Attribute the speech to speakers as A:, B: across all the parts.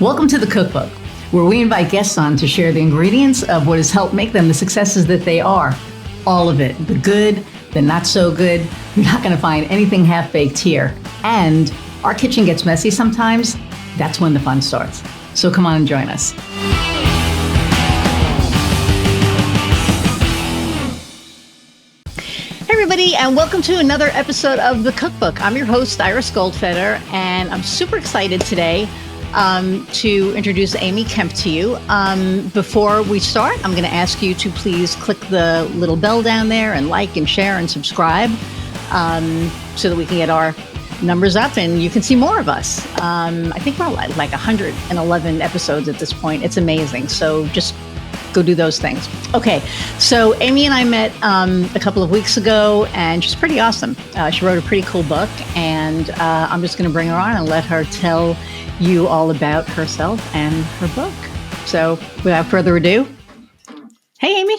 A: Welcome to the Cookbook, where we invite guests on to share the ingredients of what has helped make them the successes that they are. All of it, the good, the not so good. You're not going to find anything half-baked here. And our kitchen gets messy sometimes. That's when the fun starts. So come on and join us. Hey everybody, and welcome to another episode of the Cookbook. I'm your host, Iris Goldfeder, and I'm super excited today to introduce Amy Kemp to you. Before we start, I'm going to ask you to please click the little bell down there and like and share and subscribe so that we can get our numbers up and you can see more of us. I think we're like 111 episodes at this point. It's amazing. So just go do those things. Okay, so Amy and I met a couple of weeks ago, and she's pretty awesome. She wrote a pretty cool book, and I'm just going to bring her on and let her tell you all about herself and her book. So without further ado, hey, Amy.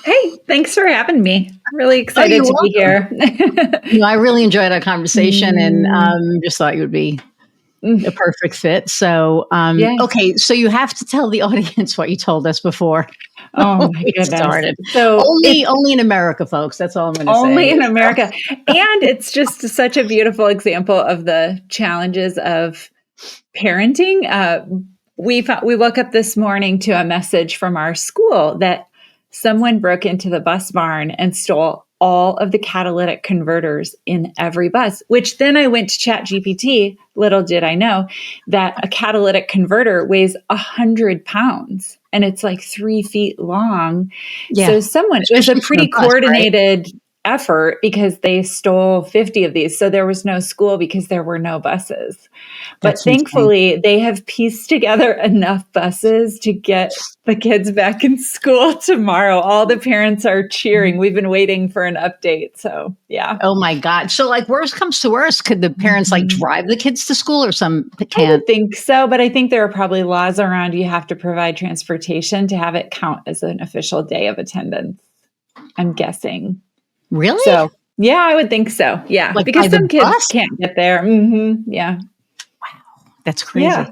B: Hey, thanks for having me. Really excited to be here.
A: I really enjoyed our conversation and just thought you would be a perfect fit. So, Okay, so you have to tell the audience what you told us before.
B: Oh my goodness.
A: Started. So only in America, folks. That's all I'm going to say.
B: Only in America. And it's just such a beautiful example of the challenges of parenting. We woke up this morning to a message from our school that someone broke into the bus barn and stole all of the catalytic converters in every bus, which then I went to ChatGPT. Little did I know that a catalytic converter weighs 100 pounds and it's like 3 feet long. Yeah. So it was a pretty coordinated effort because they stole 50 of these. So there was no school because there were no buses. But thankfully, they have pieced together enough buses to get the kids back in school tomorrow. All the parents are cheering. We've been waiting for an update. So, yeah.
A: Oh, my God. So, like, worst comes to worst, could the parents, drive the kids to school or some can't?
B: I don't think so. But I think there are probably laws around you have to provide transportation to have it count as an official day of attendance. I'm guessing.
A: Really?
B: So, yeah, I would think so. Yeah.
A: Like
B: because some kids can't get there. Yeah.
A: Wow. That's crazy.
B: Yeah.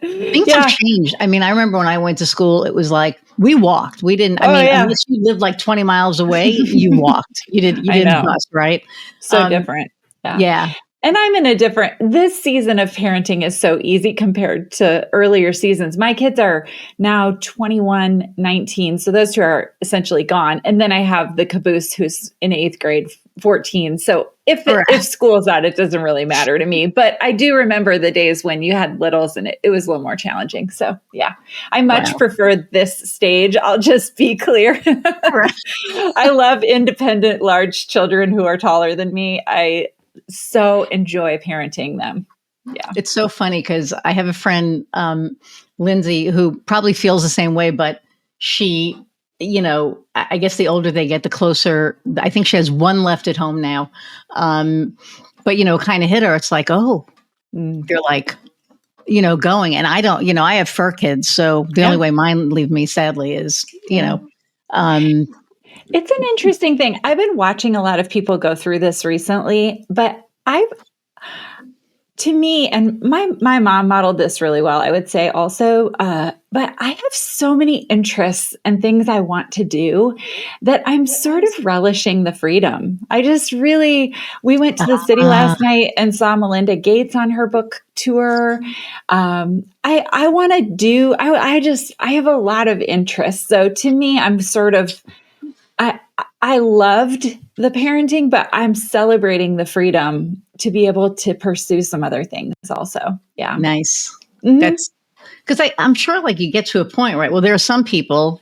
A: Things have changed. I mean, I remember when I went to school, it was like we walked. We didn't, unless you lived like 20 miles away, you walked. You didn't bus, right?
B: So different.
A: Yeah.
B: And I'm this season of parenting is so easy compared to earlier seasons. My kids are now 21, 19. So those two are essentially gone. And then I have the caboose who's in 8th grade, 14. So if school's out, it doesn't really matter to me. But I do remember the days when you had littles and it was a little more challenging. So yeah, I much prefer this stage. I'll just be clear. I love independent, large children who are taller than me. I so enjoy parenting them. Yeah.
A: It's so funny because I have a friend, Lindsay, who probably feels the same way, but she, I guess the older they get, the closer. I think she has one left at home now. But, kind of hit her. It's like, they're like, going. And I don't, I have fur kids. So the only way mine leave me, sadly, is,
B: It's an interesting thing. I've been watching a lot of people go through this recently, but to me, and my mom modeled this really well, I would say also, but I have so many interests and things I want to do that I'm sort of relishing the freedom. We went to the city last night and saw Melinda Gates on her book tour. I want to do, I have a lot of interests. So to me, I'm sort of, I loved the parenting, but I'm celebrating the freedom to be able to pursue some other things also. Yeah.
A: Nice. Mm-hmm. That's because I'm sure you get to a point, right? Well, there are some people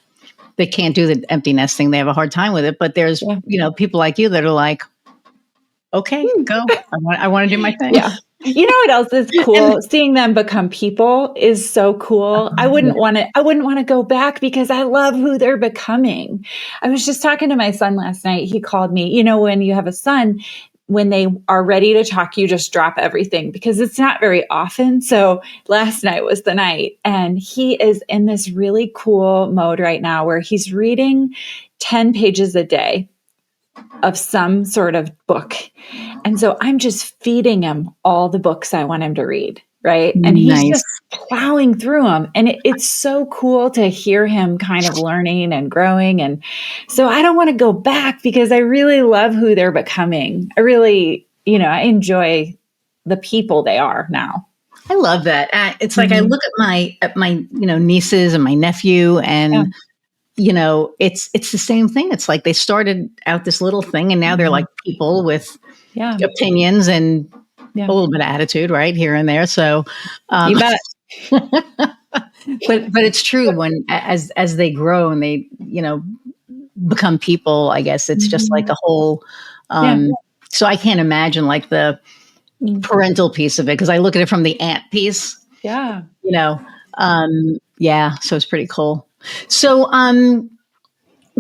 A: that can't do the empty nest thing. They have a hard time with it, but there's, people like you that are like, okay, go. I want to do my thing.
B: Yeah. You know what else is cool? Seeing them become people is so cool. I wouldn't want to go back because I love who they're becoming. I was just talking to my son last night. He called me, when you have a son, when they are ready to talk, you just drop everything because it's not very often. So last night was the night, and he is in this really cool mode right now where he's reading 10 pages a day of some sort of book. And so I'm just feeding him all the books I want him to read. right? And he's
A: Nice.
B: just plowing through them. And it's so cool to hear him kind of learning and growing. And so I don't want to go back because I really love who they're becoming. I really, I enjoy the people they are now.
A: I love that. It's like I
B: Mhm.
A: look at my nieces and my nephew,
B: Yeah.
A: and it's the same thing. It's like they started out this little thing, and now they're
B: Mhm.
A: like people with
B: Yeah.
A: opinions and
B: Yeah.
A: a little bit of attitude, right here and there. So,
B: You bet.
A: but it's true when as they grow and they become people. I guess it's just like
B: Mhm.
A: a whole.
B: Yeah.
A: Um, so I can't imagine like the
B: Mm.
A: parental piece of it because I look at it from the aunt piece.
B: Yeah.
A: You know, yeah. So it's pretty cool. So,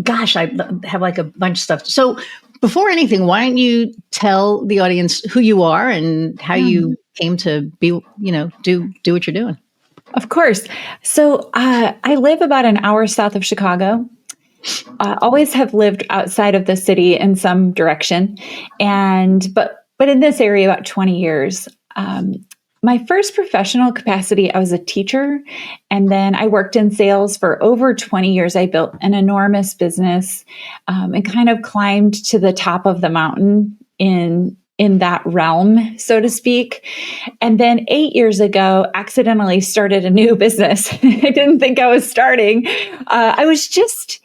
A: gosh, I have like a bunch of stuff. So before anything, why don't you tell the audience who you are and how
B: Yeah.
A: you came to be, do what you're doing?
B: Of course. So I live about an hour south of Chicago. Always have lived outside of the city in some direction, but in this area about 20 years. My first professional capacity, I was a teacher, and then I worked in sales for over 20 years. I built an enormous business and kind of climbed to the top of the mountain in that realm, so to speak. And then 8 years ago, accidentally started a new business. I didn't think I was starting. I was just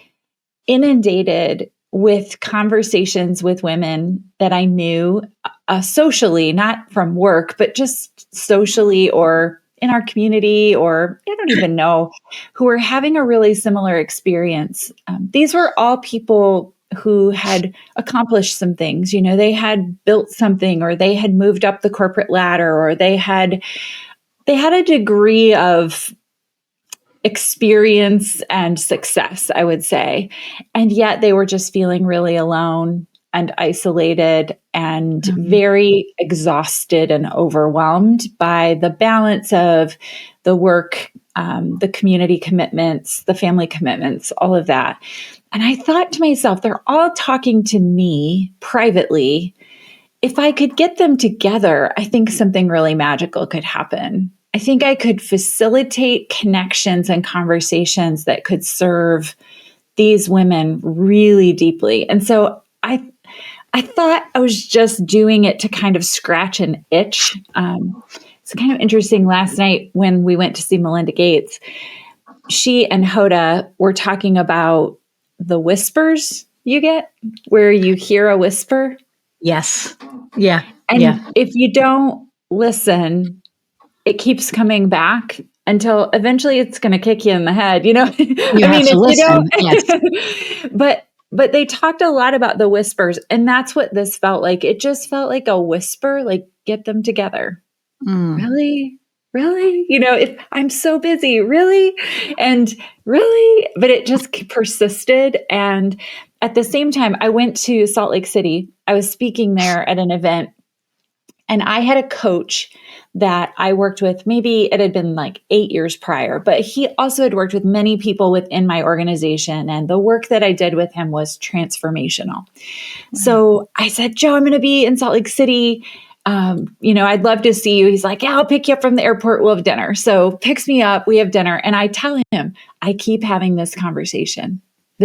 B: inundated with conversations with women that I knew socially, not from work, but just socially or in our community, or I don't even know, who were having a really similar experience. These were all people who had accomplished some things. They had built something, or they had moved up the corporate ladder, or they had a degree of experience and success, I would say. And yet they were just feeling really alone and isolated and
A: Mhm.
B: very exhausted and overwhelmed by the balance of the work, the community commitments, the family commitments, all of that. And I thought to myself, they're all talking to me privately. If I could get them together, I think something really magical could happen. I think I could facilitate connections and conversations that could serve these women really deeply. And so I thought I was just doing it to kind of scratch an itch. It's kind of interesting. Last night when we went to see Melinda Gates, she and Hoda were talking about the whispers you get, where you hear a whisper.
A: Yes. Yeah. Yeah.
B: And if you don't listen, it keeps coming back until eventually it's going to kick you in the head,
A: You
B: I
A: have
B: mean,
A: to
B: if you
A: listen. Yes.
B: don't, but they talked a lot about the whispers, and that's what this felt like. It just felt like a whisper, like, get them together.
A: Mm.
B: Really? Really? If I'm so busy, really? And really? But it just persisted. And at the same time, I went to Salt Lake City. I was speaking there at an event, and I had a coach that I worked with. Maybe it had been like 8 years prior, but he also had worked with many people within my organization. And the work that I did with him was transformational. So I said, Joe, I'm going to be in Salt Lake City. I'd love to see you. He's like, yeah, I'll pick you up from the airport. We'll have dinner. So picks me up. We have dinner. And I tell him, I keep having this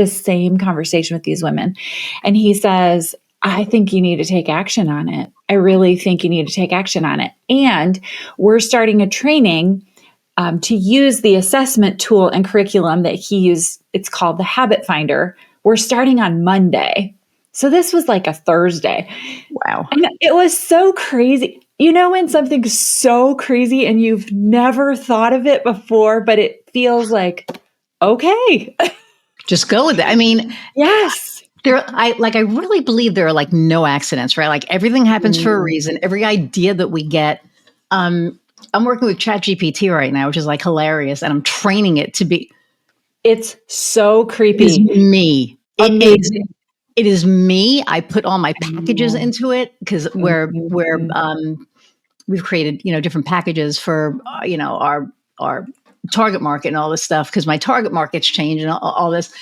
B: same conversation with these women. And he says, I think you need to take action on it. I really think you need to take action on it. And we're starting a training to use the assessment tool and curriculum that he used. It's called the Habit Finder. We're starting on Monday. So this was like a Thursday.
A: Wow.
B: And it was so crazy. When something's so crazy and you've never thought of it before, but it feels like, okay.
A: Just go with it. I mean,
B: Yes.
A: I really believe there are like no accidents, right? Like everything happens for a reason. Every idea that we get, I'm working with ChatGPT right now, which is like hilarious, and I'm training it to be.
B: It's so
A: It is
B: creepy.
A: me.
B: Amazing.
A: It is me. I put all my packages into it because
B: Mhm.
A: we've created different packages for our target market and all this stuff because my target market's changed and all this.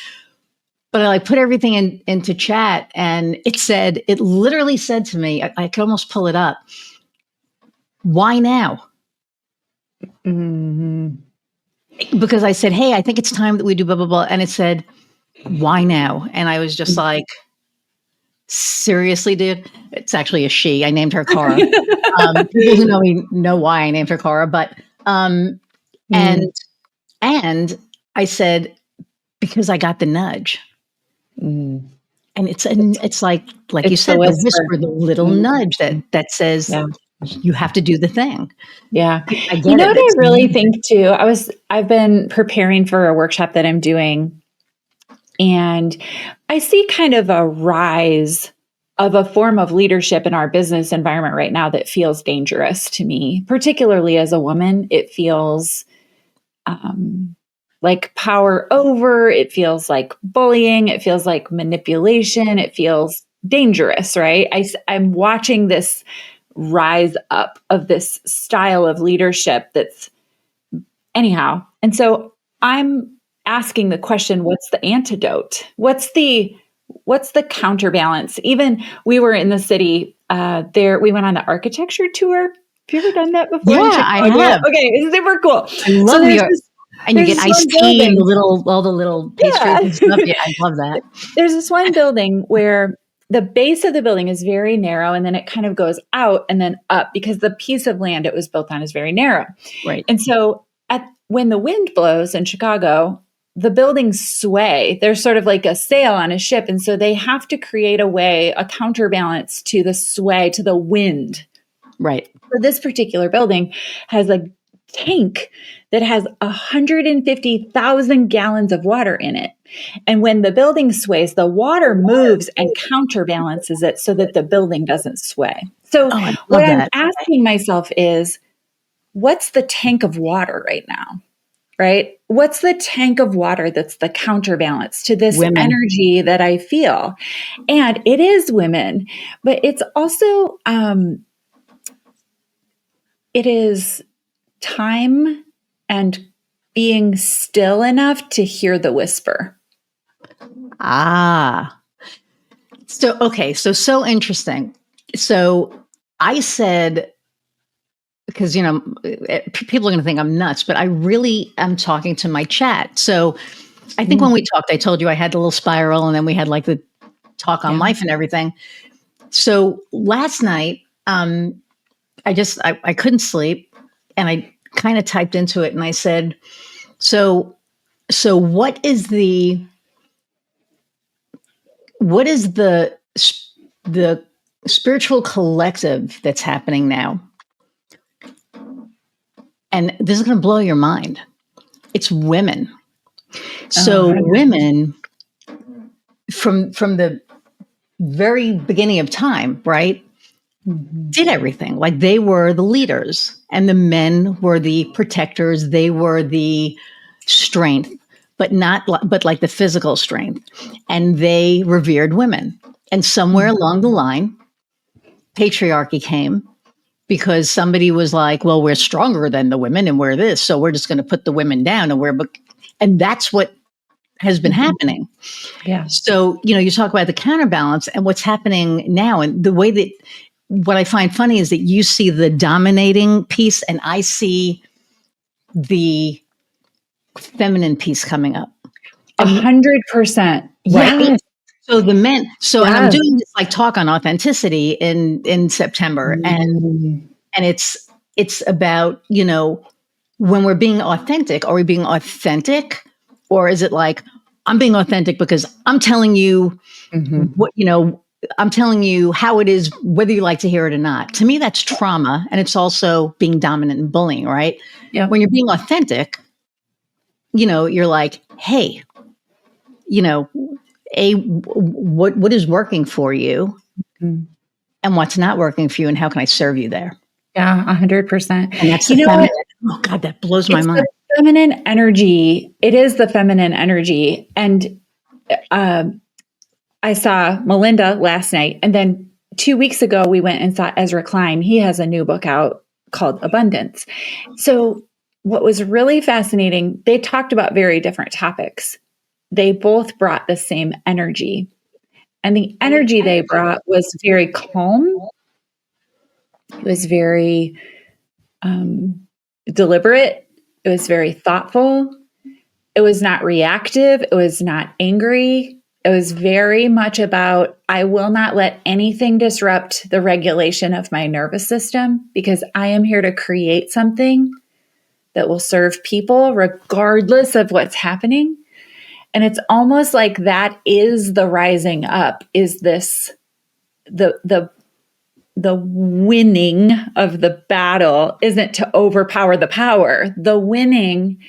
A: But I like put everything into chat, and it literally said to me, I could almost pull it up. Why now?
B: Mhm.
A: Because I said, hey, I think it's time that we do blah, blah, blah. And it said, why now? And I was just like, seriously, dude? It's actually a she. I named her Cara. People who know me know why I named her Cara. But, and I said, because I got the nudge.
B: Mm.
A: And it's like you
B: It's the
A: said, the
B: whisper.
A: whisper, the little nudge that says,
B: Yeah.
A: you have to do the thing.
B: Yeah.
A: I
B: You
A: get
B: know
A: it.
B: what I really think too? I've been preparing for a workshop that I'm doing, and I see kind of a rise of a form of leadership in our business environment right now that feels dangerous to me, particularly as a woman. It feels like power over, it feels like bullying, it feels like manipulation, it feels dangerous, right? I'm watching this rise up of this style of leadership that's anyhow. And so I'm asking the question, what's the antidote? What's the counterbalance? Even we were in the city there, we went on the architecture tour. Have you ever done that before in
A: Yeah,
B: Chicago?
A: I have.
B: Okay, it's super cool.
A: I love
B: So
A: the art. And you
B: there's
A: get
B: this
A: iced
B: one
A: tea and
B: building.
A: all the little
B: Yeah.
A: pastries and stuff. Yeah, I love that.
B: There's this one building where the base of the building is very narrow and then it kind of goes out and then up because the piece of land it was built on is very narrow.
A: Right.
B: And so when the wind blows in Chicago, the buildings sway. There's sort of like a sail on a ship. And so they have to create a counterbalance to the sway, to the wind.
A: Right.
B: So this particular building has a tank that has 150,000 gallons of water in it. And when the building sways, the water moves and counterbalances it so that the building doesn't sway. So
A: Oh, I
B: what
A: love
B: I'm
A: that.
B: asking myself is, what's the tank of water right now? Right? What's the tank of water that's the counterbalance to this
A: Women.
B: energy that I feel? And it is women, but it's also, it is time and being still enough to hear the whisper.
A: Ah. So, okay. So interesting. So I said, because, people are going to think I'm nuts, but I really am talking to my chat. So I think when we talked, I told you I had the little spiral and then we had like the talk on life and everything. So last night, I couldn't sleep and I kind of typed into it and I said, so what is the the spiritual collective that's happening now? And this is going to blow your mind. It's women. So women from the very beginning of time, right? Did everything. Like they were the leaders and the men were the protectors. They were the strength, but but like the physical strength. And they revered women. And somewhere along the line, patriarchy came because somebody was like, well, we're stronger than the women and we're this. So we're just going to put the women down and that's what has been happening.
B: Yeah.
A: So, you talk about the counterbalance and what's happening now. And the way that what I find funny is that you see the dominating piece and I see the feminine piece coming up.
B: 100%.
A: Right.
B: Yes.
A: So the men, and I'm
B: Yes.
A: doing this like talk on authenticity in September. And it's about, when we're being authentic, are we being authentic? Or is it like, I'm being authentic because I'm telling you what, I'm telling you how it is, whether you like to hear it or not. To me, that's trauma. And it's also being dominant and bullying, right?
B: Yep.
A: When you're being authentic, you're like, hey, what is working for you and what's not working for you and how can I serve you there?
B: Yeah, 100%.
A: And that's the feminine. Oh God, that blows my mind.
B: The feminine energy. It is the feminine energy. And I saw Melinda last night. And then 2 weeks ago, we went and saw Ezra Klein. He has a new book out called Abundance. So what was really fascinating, they talked about very different topics. They both brought the same energy. And the energy they brought was very calm. It was very deliberate. It was very thoughtful. It was not reactive. It was not angry. It was very much about, I will not let anything disrupt the regulation of my nervous system because I am here to create something that will serve people regardless of what's happening. And it's almost like that is the rising up, is this the winning of the battle isn't to overpower the power. The winning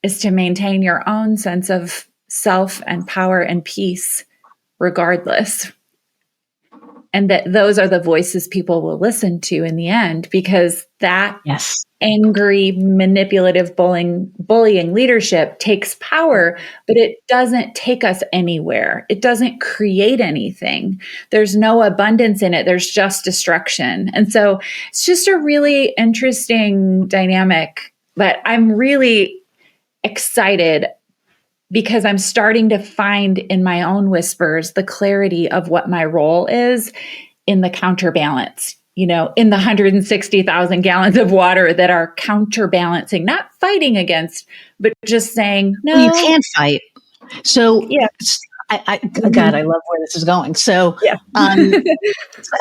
B: is to maintain your own sense of self and power and peace regardless. And that those are the voices people will listen to in the end, because that angry, manipulative, bullying leadership takes power, but it doesn't take us anywhere. It doesn't create anything. There's no abundance in it. There's just destruction. And so it's just a really interesting dynamic, but I'm really excited because I'm starting to find in my own whispers the clarity of what my role is in the counterbalance, in the 160,000 gallons of water that are counterbalancing, not fighting against, but just saying, no.
A: Well, you can't fight. So, yeah. God, I love where this is going. So,
B: yeah.
A: and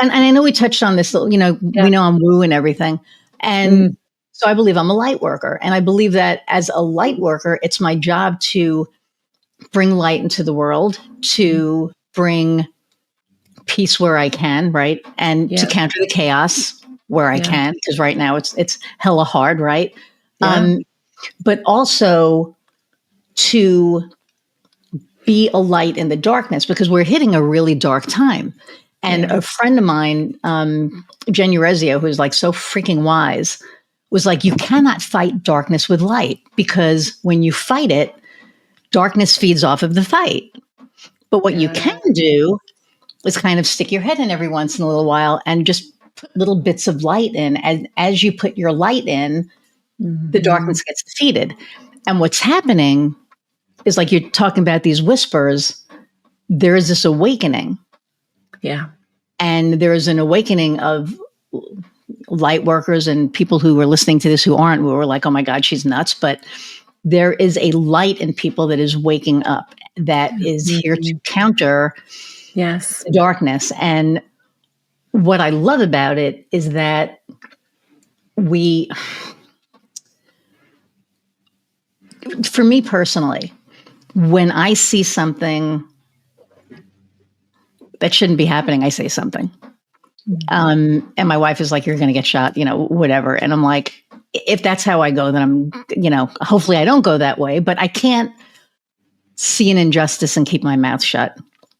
A: I know we touched on this, we know I'm woo and everything. And so I believe I'm a light worker. And I believe that as a light worker, it's my job to bring light into the world, to bring peace where I can, right? And to counter the chaos where I can, because right now it's hella hard, right? Yeah. But also to be a light in the darkness, because we're hitting a really dark time. And a friend of mine, Jen Urezio, who's like so freaking wise, was like, you cannot fight darkness with light, because when you fight it, darkness feeds off of the fight. But what you can do is kind of stick your head in every once in a little while and just put little bits of light in. And as you put your light in, the darkness gets defeated. And what's happening is, like you're talking about these whispers, there is this awakening.
B: Yeah.
A: And there is an awakening of light workers and people who are listening to this who aren't, who are like, oh my God, she's nuts. But there is a light in people that is waking up, that is here to counter the darkness. And what I love about it is that for me personally, when I see something that shouldn't be happening, I say something. And my wife is like, you're going to get shot, whatever. And I'm like, if that's how I go, then I'm, hopefully I don't go that way, but I can't see an injustice and keep my mouth shut.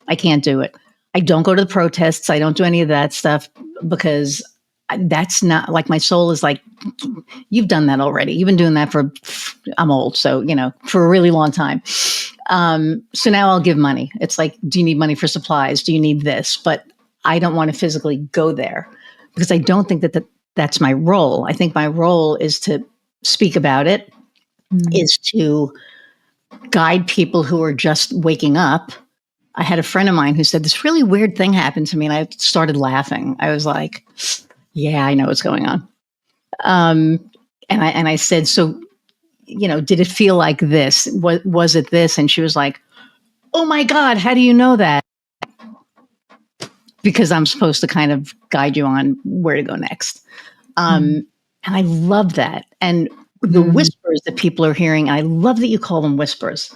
A: I can't do it. I don't go to the protests. I don't do any of that stuff, because that's not, like, my soul is like, you've done that already. You've been doing that I'm old. So, for a really long time. So now I'll give money. It's like, do you need money for supplies? Do you need this? But I don't want to physically go there, because I don't think that's my role. I think my role is to speak about it, is to guide people who are just waking up. I had a friend of mine who said this really weird thing happened to me, and I started laughing. I was like, yeah, I know what's going on. And I said, so, did it feel like this? Was it this? And she was like, oh my God, how do you know that? Because I'm supposed to kind of guide you on where to go next. And I love that. And the whispers that people are hearing, I love that you call them whispers,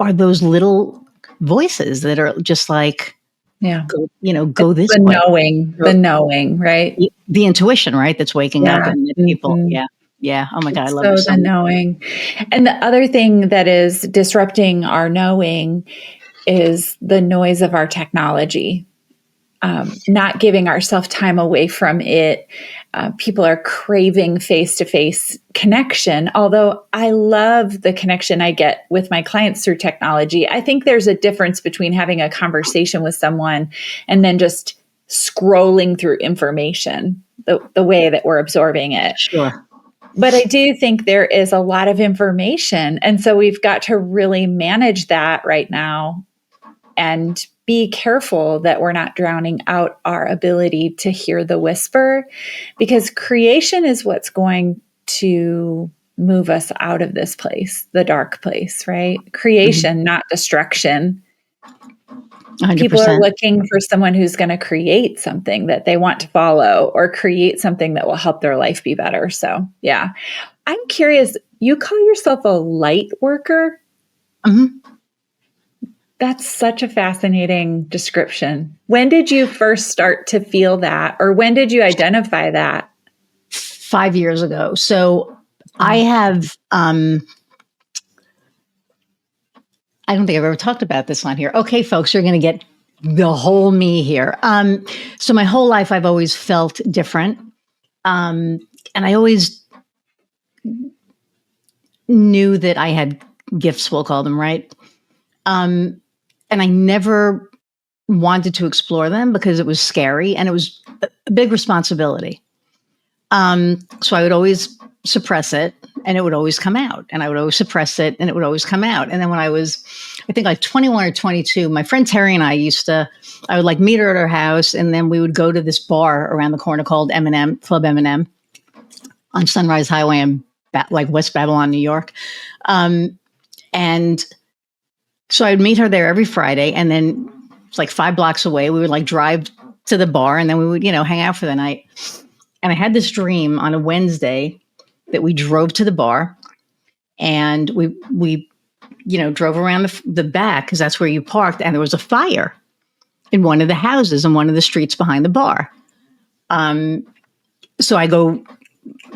A: are those little voices that are just like, go this way.
B: The knowing, right?
A: The intuition, right? That's waking up in people. Yeah. Yeah. Oh my God. I love it.
B: So the knowing. And the other thing that is disrupting our knowing is the noise of our technology, not giving ourselves time away from it. People are craving face-to-face connection. Although I love the connection I get with my clients through technology, I think there's a difference between having a conversation with someone and then just scrolling through information, the way that we're absorbing it.
A: Sure.
B: But I do think there is a lot of information. And so we've got to really manage that right now and be careful that we're not drowning out our ability to hear the whisper, because creation is what's going to move us out of this place, the dark place, right? Creation, not destruction.
A: 100%.
B: People are looking for someone who's going to create something that they want to follow or create something that will help their life be better. So, yeah. I'm curious, you call yourself a light worker? That's such a fascinating description. When did you first start to feel that, or when did you identify that?
A: 5 years ago. So I have, I don't think I've ever talked about this on here. Okay, folks, you're going to get the whole me here. So my whole life, I've always felt different. And I always knew that I had gifts, we'll call them, right? And I never wanted to explore them because it was scary and it was a big responsibility. So I would always suppress it and it would always come out, and I would always suppress it and it would always come out. And then when I was, I think like 21 or 22, my friend Terry and I I would like meet her at her house, and then we would go to this bar around the corner called M&M, Club M&M on Sunrise Highway in like West Babylon, New York. And so I would meet her there every Friday, and then it's like 5 blocks away. We would like drive to the bar, and then we would, hang out for the night. And I had this dream on a Wednesday that we drove to the bar, and we drove around the back because that's where you parked, and there was a fire in one of the houses in one of the streets behind the bar. So I go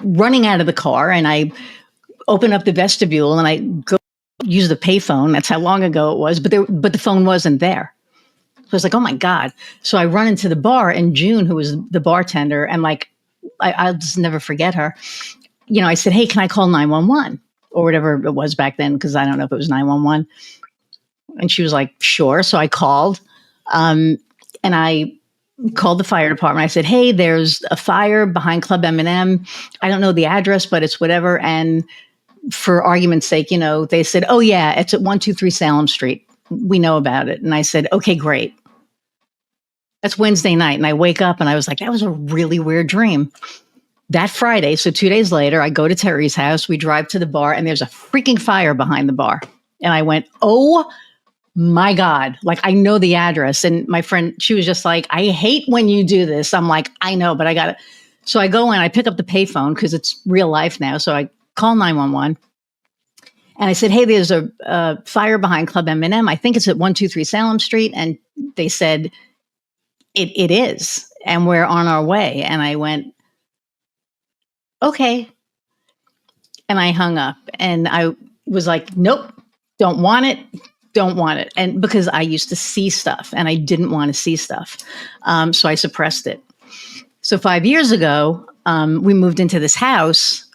A: running out of the car, and I open up the vestibule, and I go use the payphone. That's how long ago it was, but the phone wasn't there. So I was like, oh my God. So I run into the bar, and June, who was the bartender, and like, I'll just never forget her. I said, hey, can I call 911 or whatever it was back then? Because I don't know if it was 911. And she was like, sure. So I called, and I called the fire department. I said, hey, there's a fire behind Club M&M. I don't know the address, but it's whatever. And for argument's sake, they said, oh yeah, it's at 123 Salem Street. We know about it. And I said, okay, great. That's Wednesday night. And I wake up and I was like, that was a really weird dream. That Friday, so 2 days later, I go to Terry's house. We drive to the bar, and there's a freaking fire behind the bar. And I went, oh my God, like I know the address. And my friend, she was just like, I hate when you do this. I'm like, I know, but I got it. So I go in, I pick up the payphone because it's real life now. So I call 911. And I said, hey, there's a fire behind Club M&M. I think it's at 123 Salem Street. And they said, it is. And we're on our way. And I went, okay. And I hung up, and I was like, nope, don't want it. Don't want it. And because I used to see stuff and I didn't want to see stuff. So I suppressed it. So 5 years ago, we moved into this house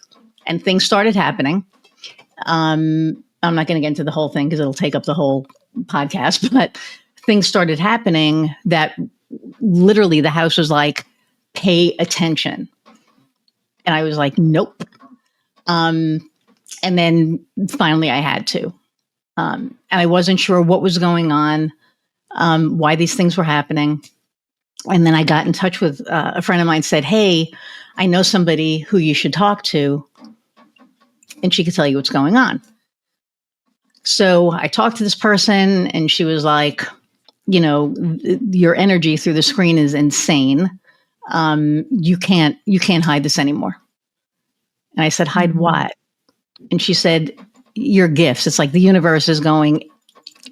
A: and things started happening. I'm not going to get into the whole thing because it'll take up the whole podcast, but things started happening that literally the house was like, pay attention. And I was like, nope. And then finally I had to. And I wasn't sure what was going on, why these things were happening. And then I got in touch with a friend of mine, said, hey, I know somebody who you should talk to, and she could tell you what's going on. So I talked to this person, and she was like, your energy through the screen is insane. You can't hide this anymore. And I said, hide what? And she said, your gifts. It's like the universe is going,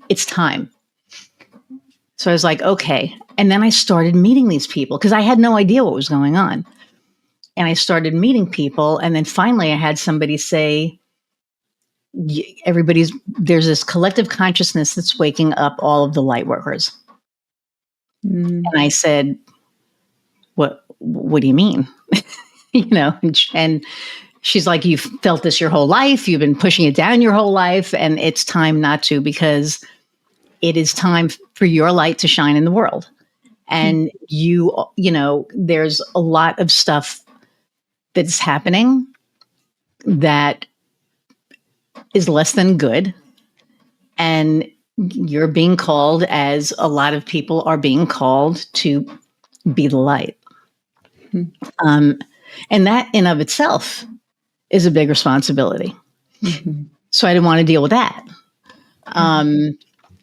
A: it's time. So I was like, okay. And then I started meeting these people because I had no idea what was going on. And I started meeting people. And then finally I had somebody say, there's this collective consciousness that's waking up all of the light workers. And I said, what do you mean? And she's like, you've felt this your whole life. You've been pushing it down your whole life. And it's time not to, because it is time for your light to shine in the world. And there's a lot of stuff that's happening that is less than good. And you're being called, as a lot of people are being called, to be the light. And that in of itself is a big responsibility. So I didn't want to deal with that.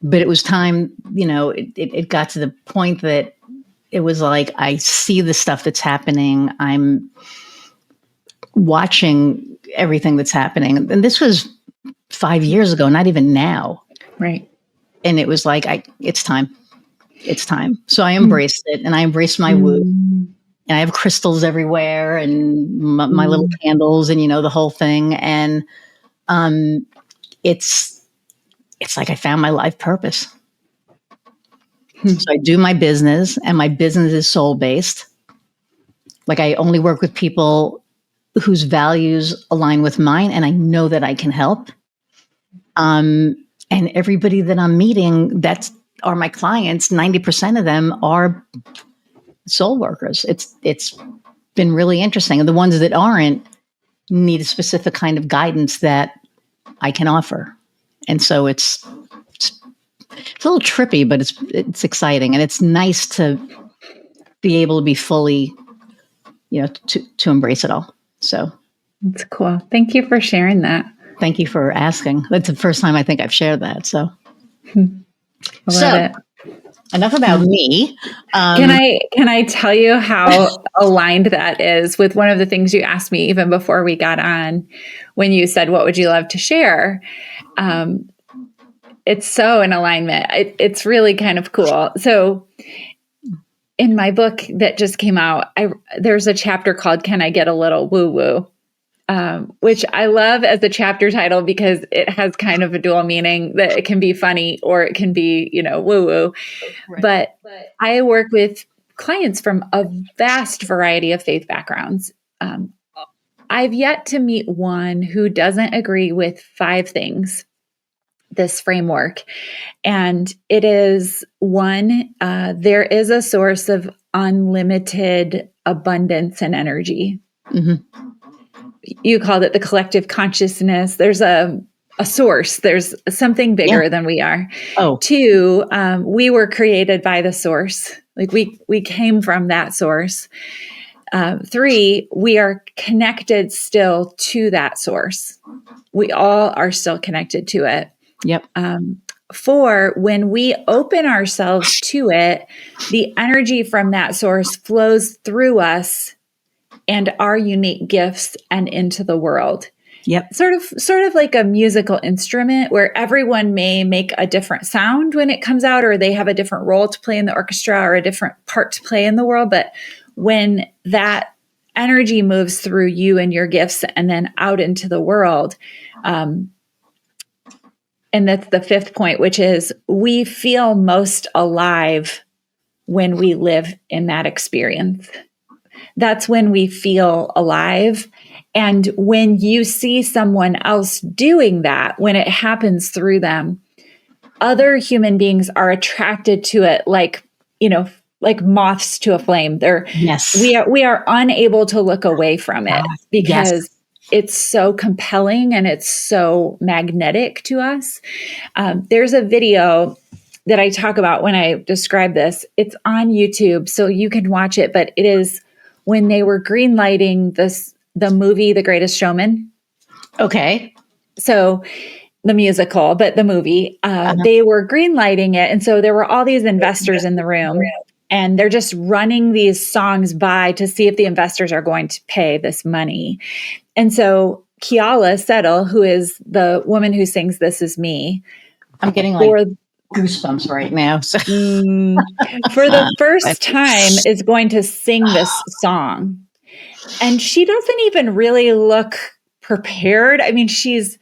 A: But it was time, it got to the point that it was like, I see the stuff that's happening. I'm watching everything that's happening. And this was 5 years ago, not even now.
B: Right.
A: And it was like, it's time. It's time. So I embraced it, and I embraced my woo. And I have crystals everywhere, and my little candles, and the whole thing. And it's like I found my life purpose. So I do my business, and my business is soul based. Like, I only work with people whose values align with mine, and I know that I can help. And everybody that I'm meeting that are my clients, 90% of them are soul workers. It's been really interesting. And the ones that aren't need a specific kind of guidance that I can offer. And so it's a little trippy, but it's exciting, and it's nice to be able to be fully, to embrace it all. So
B: that's cool. Thank you for sharing that.
A: Thank you for asking. That's the first time I think I've shared that. So,
B: I love it.
A: Enough about me.
B: Can I tell you how aligned that is with one of the things you asked me even before we got on, when you said, what would you love to share? It's so in alignment. It's really kind of cool. So in my book that just came out, there's a chapter called "Can I Get a Little Woo Woo?" Which I love as a chapter title, because it has kind of a dual meaning, that it can be funny or it can be, woo woo. Right. But I work with clients from a vast variety of faith backgrounds. I've yet to meet one who doesn't agree with 5 things, this framework. And it is, 1, there is a source of unlimited abundance and energy. You called it the collective consciousness. There's a source. There's something bigger than we are. 2, we were created by the source. Like we came from that source. 3, we are connected still to that source. We all are still connected to it.
A: Yep.
B: 4, when we open ourselves to it, the energy from that source flows through us and our unique gifts and into the world.
A: Yep.
B: Sort of like a musical instrument, where everyone may make a different sound when it comes out, or they have a different role to play in the orchestra or a different part to play in the world. But when that energy moves through you and your gifts and then out into the world, and that's the 5th point, which is, we feel most alive when we live in that experience. That's when we feel alive. And when you see someone else doing that, when it happens through them, other human beings are attracted to it like moths to a flame. We are unable to look away from it, because it's so compelling and it's so magnetic to us. There's a video that I talk about when I describe this. It's on YouTube, so you can watch it, but it is when they were greenlighting the movie, The Greatest Showman.
A: Okay.
B: So the musical, but the movie, they were greenlighting it. And so there were all these investors in the room, and they're just running these songs by to see if the investors are going to pay this money. And so Keala Settle, who is the woman who sings "This Is Me,"
A: I'm getting goosebumps right now. So.
B: For the first time, is going to sing this song. And she doesn't even really look prepared. I mean, she's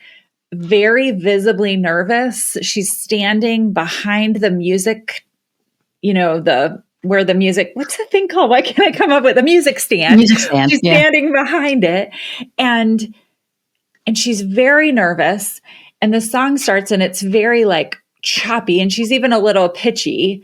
B: very visibly nervous. She's standing behind the music, where the music, what's the thing called? Why can't I come up with a music stand?
A: Music stand.
B: She's standing behind it. And she's very nervous. And the song starts, and it's very choppy, and she's even a little pitchy.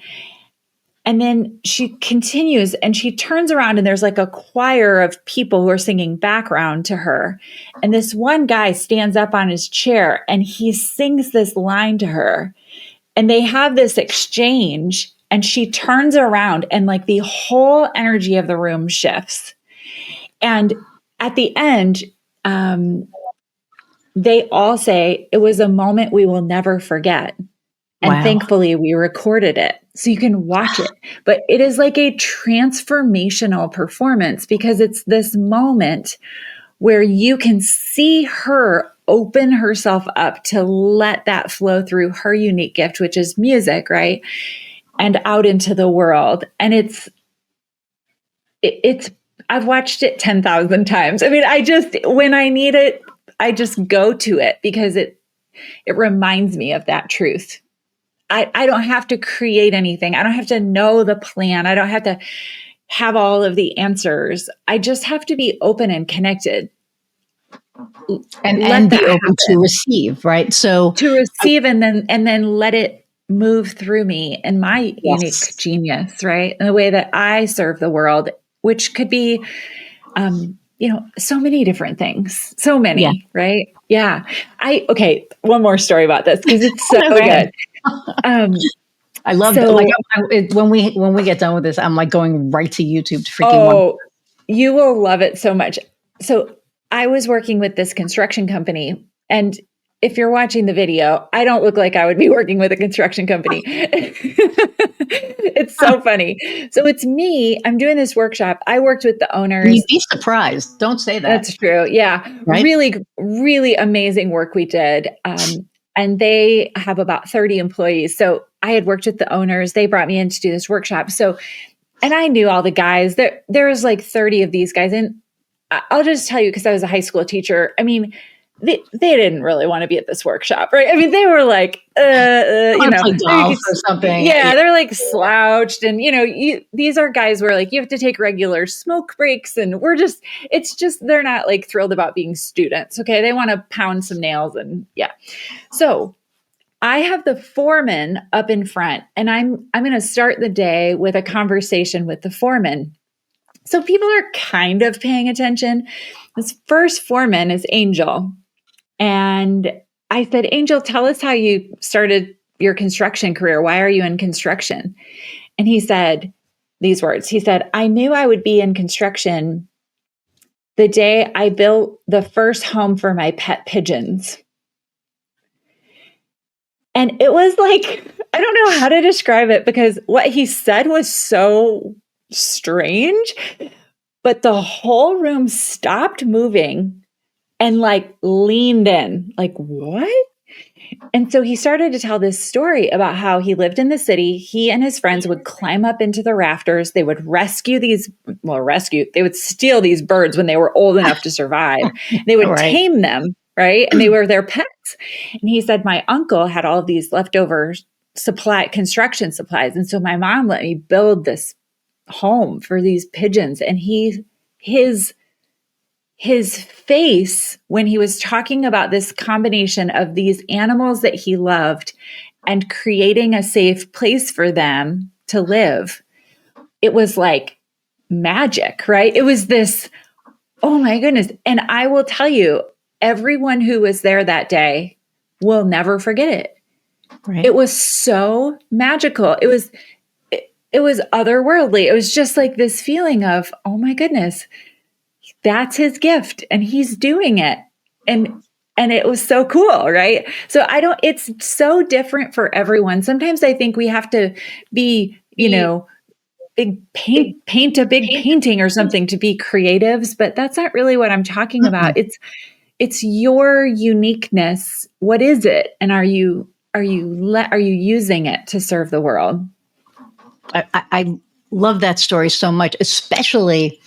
B: And then she continues, and she turns around, and there's a choir of people who are singing background to her. And this one guy stands up on his chair, and he sings this line to her. And they have this exchange, and she turns around and like the whole energy of the room shifts. And at the end, they all say it was a moment we will never forget. And
A: Wow.
B: thankfully, we recorded it so you can watch it. But it is like a transformational performance because it's this moment where you can see her open herself up to let that flow through her unique gift, which is music, right? And out into the world. And I've watched it 10,000 times. I mean, when I need it, I just go to it because it reminds me of that truth. I don't have to create anything. I don't have to know the plan. I don't have to have all of the answers. I just have to be open and connected.
A: And be open to receive, right? So
B: to receive and then let it move through me and my unique genius, right? In the way that I serve the world, which could be so many different things. So many, right? Yeah. Okay, one more story about this because it's so good.
A: I love it. Like when we get done with this, I'm like going right to YouTube to freaking watch.
B: You will love it so much. So I was working with this construction company, and if you're watching the video, I don't look like I would be working with a construction company. It's so funny. So it's me. I'm doing this workshop. I worked with the owners.
A: You'd be surprised. Don't say that.
B: That's true. Yeah. Right? Really, really amazing work we did. And they have about 30 employees. So I had worked with the owners. They brought me in to do this workshop. So, and I knew all the guys. There was like 30 of these guys. And I'll just tell you, because I was a high school teacher, I mean, they didn't really want to be at this workshop, right? I mean, they were like,
A: play golf or something.
B: Yeah, they're like slouched, and these are guys where like you have to take regular smoke breaks, and it's just they're not like thrilled about being students. Okay, they want to pound some nails, and yeah. So I have the foreman up in front, and I'm going to start the day with a conversation with the foreman. So people are kind of paying attention. This first foreman is Angel. And I said, Angel, tell us how you started your construction career. Why are you in construction? And he said these words. He said, I knew I would be in construction the day I built the first home for my pet pigeons. And it was like, I don't know how to describe it because what he said was so strange, but the whole room stopped moving and like leaned in, like, what? And so he started to tell this story about how he lived in the city. He and his friends would climb up into the rafters. They would they would steal these birds when they were old enough to survive. They would tame them, right? And they were their pets. And he said, my uncle had all of these leftover construction supplies. And so my mom let me build this home for these pigeons. And his face when he was talking about this combination of these animals that he loved and creating a safe place for them to live, it was like magic, right? It was this, oh my goodness. And I will tell you, everyone who was there that day will never forget it. Right. It was so magical. It was otherworldly. It was just like this feeling of, oh my goodness, that's his gift and he's doing it. And it was so cool, right? So it's so different for everyone. Sometimes I think we have to be, paint a big painting or something to be creatives, but that's not really what I'm talking about. It's your uniqueness. What is it? And are you using it to serve the world?
A: I love that story so much, especially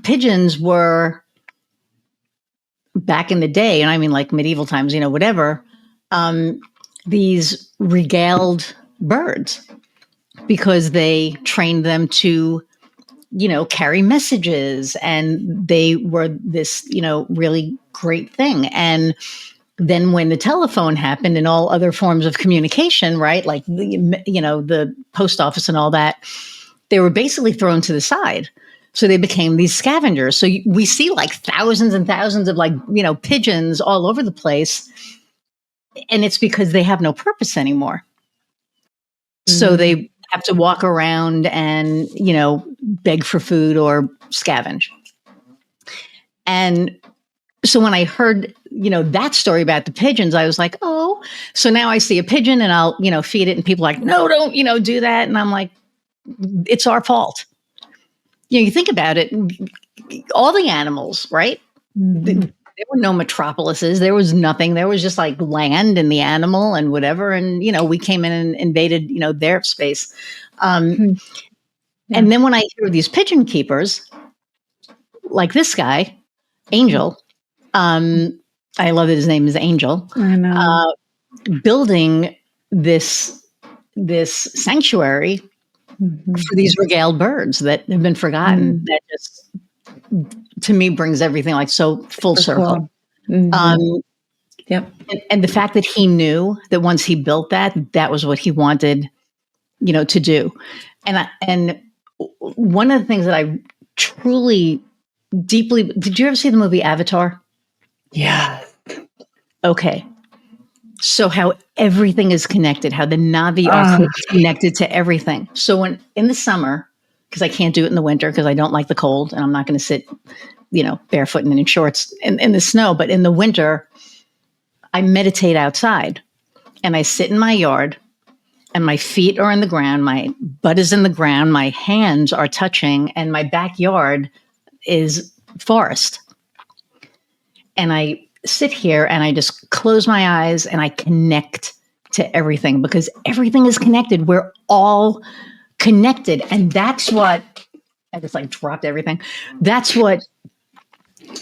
A: pigeons were back in the day, and I mean like medieval times, whatever, these regaled birds because they trained them to, carry messages, and they were this, really great thing. And then when the telephone happened and all other forms of communication, right, like, the post office and all that, they were basically thrown to the side. So they became these scavengers. So we see like thousands and thousands of pigeons all over the place. And it's because they have no purpose anymore. So they have to walk around and, beg for food or scavenge. And so when I heard, that story about the pigeons, I was like, oh, so now I see a pigeon and I'll, feed it. And people are like, no, don't, do that. And I'm like, it's our fault. You think about it, all the animals, right? There were no metropolises. There was nothing. There was just like land and the animal and whatever. And, we came in and invaded, their space. And then when I hear these pigeon keepers, like this guy, Angel, I love that his name is Angel,
B: I know.
A: Building this sanctuary for these regaled birds that have been forgotten. That just, to me, brings everything like so full circle. Cool.
B: Yep.
A: And the fact that he knew that once he built that was what he wanted, to do. And one of the things that I truly, deeply, did you ever see the movie Avatar?
B: Yeah.
A: Okay. So how everything is connected, how the Navi are connected to everything. So when in the summer, because I can't do it in the winter because I don't like the cold and I'm not going to sit, barefoot and in shorts in the snow. But in the winter, I meditate outside and I sit in my yard and my feet are in the ground. My butt is in the ground. My hands are touching and my backyard is forest. And I sit here and I just close my eyes and I connect to everything because everything is connected. We're all connected. And that's what I just like dropped everything. That's what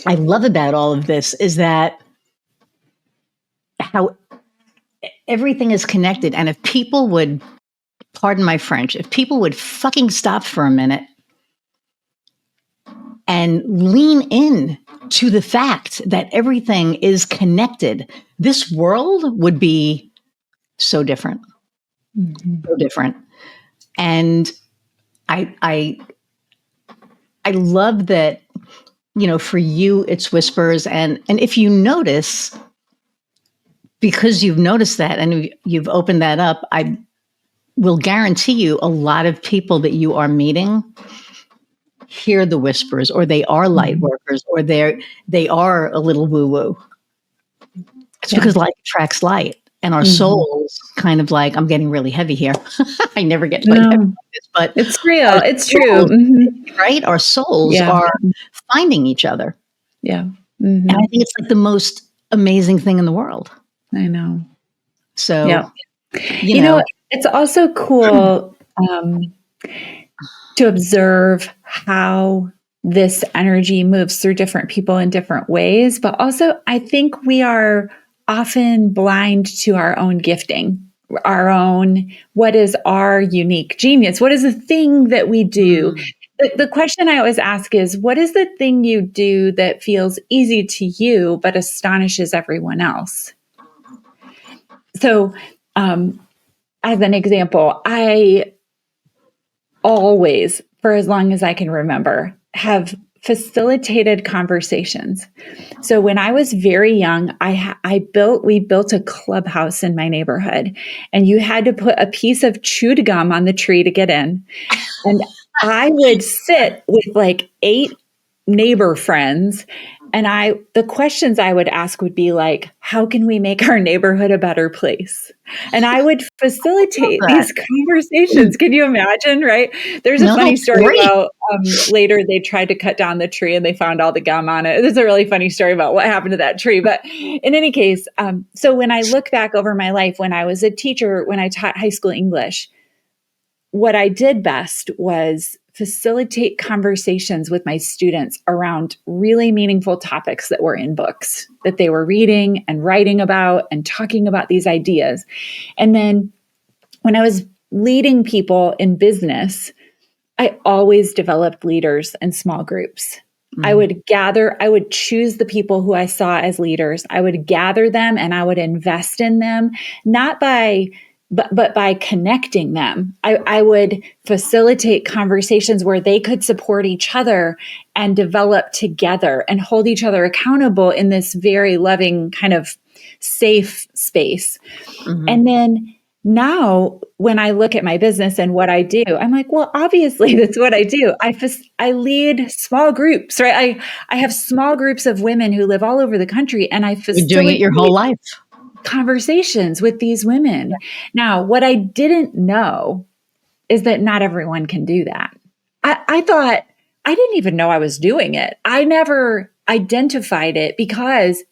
A: I love about all of this is that how everything is connected. And if people would, pardon my French, if people would fucking stop for a minute and lean in to the fact that everything is connected, this world would be so different. So different. And I love that, for you, it's whispers. And if you notice, because you've noticed that and you've opened that up, I will guarantee you a lot of people that you are meeting hear the whispers, or they are light workers, or they are a little woo-woo. It's because light attracts light. And our souls kind of like, I'm getting really heavy here. I never get quite heavy like this, but
B: it's real. It's
A: souls,
B: true.
A: Right? Our souls are finding each other.
B: Yeah.
A: And I think it's like the most amazing thing in the world.
B: I know.
A: So,
B: you know, it's also cool to observe how this energy moves through different people in different ways. But also, I think we are often blind to our own gifting, what is our unique genius? What is the thing that we do? The question I always ask is, what is the thing you do that feels easy to you, but astonishes everyone else? So, as an example, I always, for as long as I can remember, have facilitated conversations. So when I was very young, we built a clubhouse in my neighborhood, and you had to put a piece of chewed gum on the tree to get in. And I would sit with like 8 neighbor friends, and the questions I would ask would be like, how can we make our neighborhood a better place? And I would facilitate these conversations. Can you imagine, right? There's a funny story about later they tried to cut down the tree and they found all the gum on it. There's a really funny story about what happened to that tree. But in any case, so when I look back over my life, when I was a teacher, when I taught high school English, what I did best was facilitate conversations with my students around really meaningful topics that were in books that they were reading and writing about and talking about these ideas. And then when I was leading people in business, I always developed leaders in small groups. I would choose the people who I saw as leaders. I would gather them and I would invest in them, not by but by connecting them. I would facilitate conversations where they could support each other and develop together and hold each other accountable in this very loving kind of safe space.
A: Mhm.
B: And then now when I look at my business and what I do, I'm like, well, obviously that's what I do. I lead small groups, right? I have small groups of women who live all over the country, and I
A: You've been doing it
B: facilitate
A: your whole life.
B: conversations with these women. Now, what I didn't know is that not everyone can do that. I thought, I didn't even know I was doing it. I never identified it because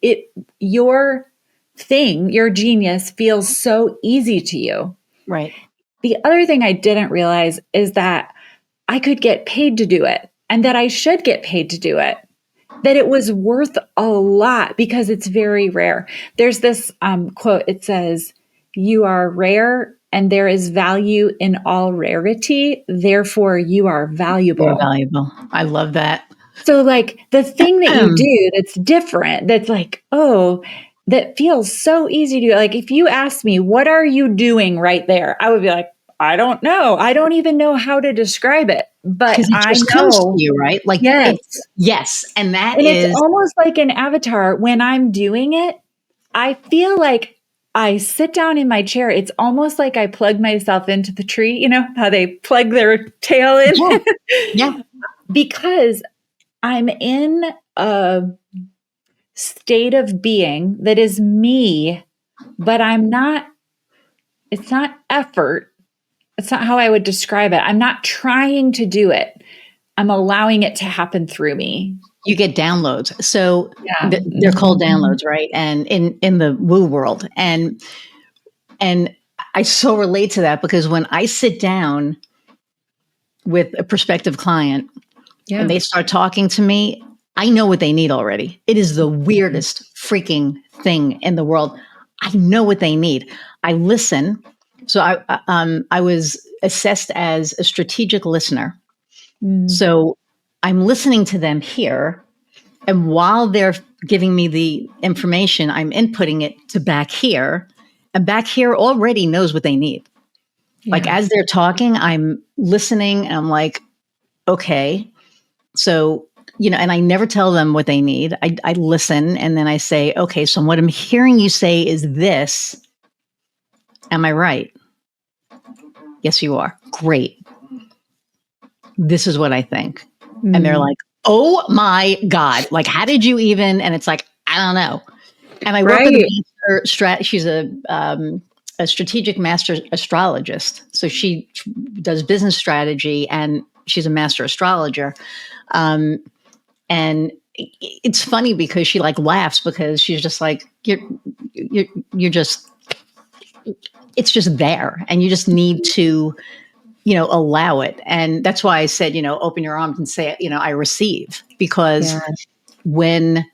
B: your thing, your genius feels so easy to you.
A: Right.
B: The other thing I didn't realize is that I could get paid to do it and that I should get paid to do it, that it was worth a lot because it's very rare. There's this quote, it says, "You are rare and there is value in all rarity. Therefore, you are valuable."
A: You're valuable. I love that.
B: So, like, the thing that you do that's different, that's like, oh, that feels so easy to do. Like, if you asked me, what are you doing right there? I would be like, I don't know. I don't even know how to describe it, but
A: Because it
B: I
A: just comes to
B: know.
A: you, right? Like,
B: Yes.
A: yes. And that
B: And
A: is,
B: it's almost like an avatar. When I'm doing it, I feel like I sit down in my chair. It's almost like I plug myself into the tree, you know, how they plug their tail in.
A: yeah, yeah.
B: Because I'm in a state of being that is me, but it's not effort. It's not how I would describe it. I'm not trying to do it. I'm allowing it to happen through me.
A: You get downloads. So
B: Yeah.
A: they're called downloads, right? And in the woo world. And I so relate to that because when I sit down with a prospective client and they start talking to me, I know what they need already. It is the weirdest freaking thing in the world. I know what they need. I listen. So I was assessed as a strategic listener. So I'm listening to them here. And while they're giving me the information, I'm inputting it to back here. And back here already knows what they need. Like as they're talking, I'm listening and I'm like, okay. So, and I never tell them what they need. I listen and then I say, okay, so what I'm hearing you say is this. Am I right? Yes, you are. Great. This is what I think. And they're like, oh my God, like, how did you even? And it's like, I don't know. And I work with a master she's a strategic master astrologist. So she does business strategy and she's a master astrologer. And it's funny because she like laughs because she's just like, you're just, it's just there and you just need to, allow it. And that's why I said, open your arms and say, I receive, because when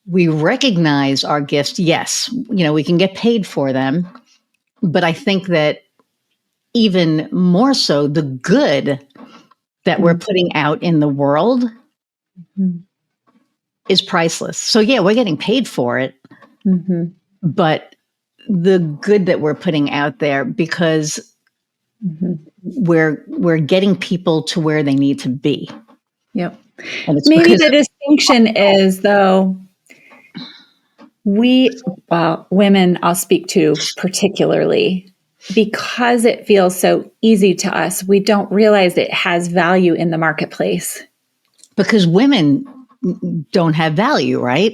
A: we recognize our gifts, yes, we can get paid for them. But I think that even more so, the good that we're putting out in the world is priceless. So yeah, we're getting paid for it, but the good that we're putting out there, because we're getting people to where they need to be.
B: Yep.
A: And it's
B: Maybe the distinction is, though, women I'll speak to particularly, because it feels so easy to us, we don't realize it has value in the marketplace.
A: Because women don't have value, right?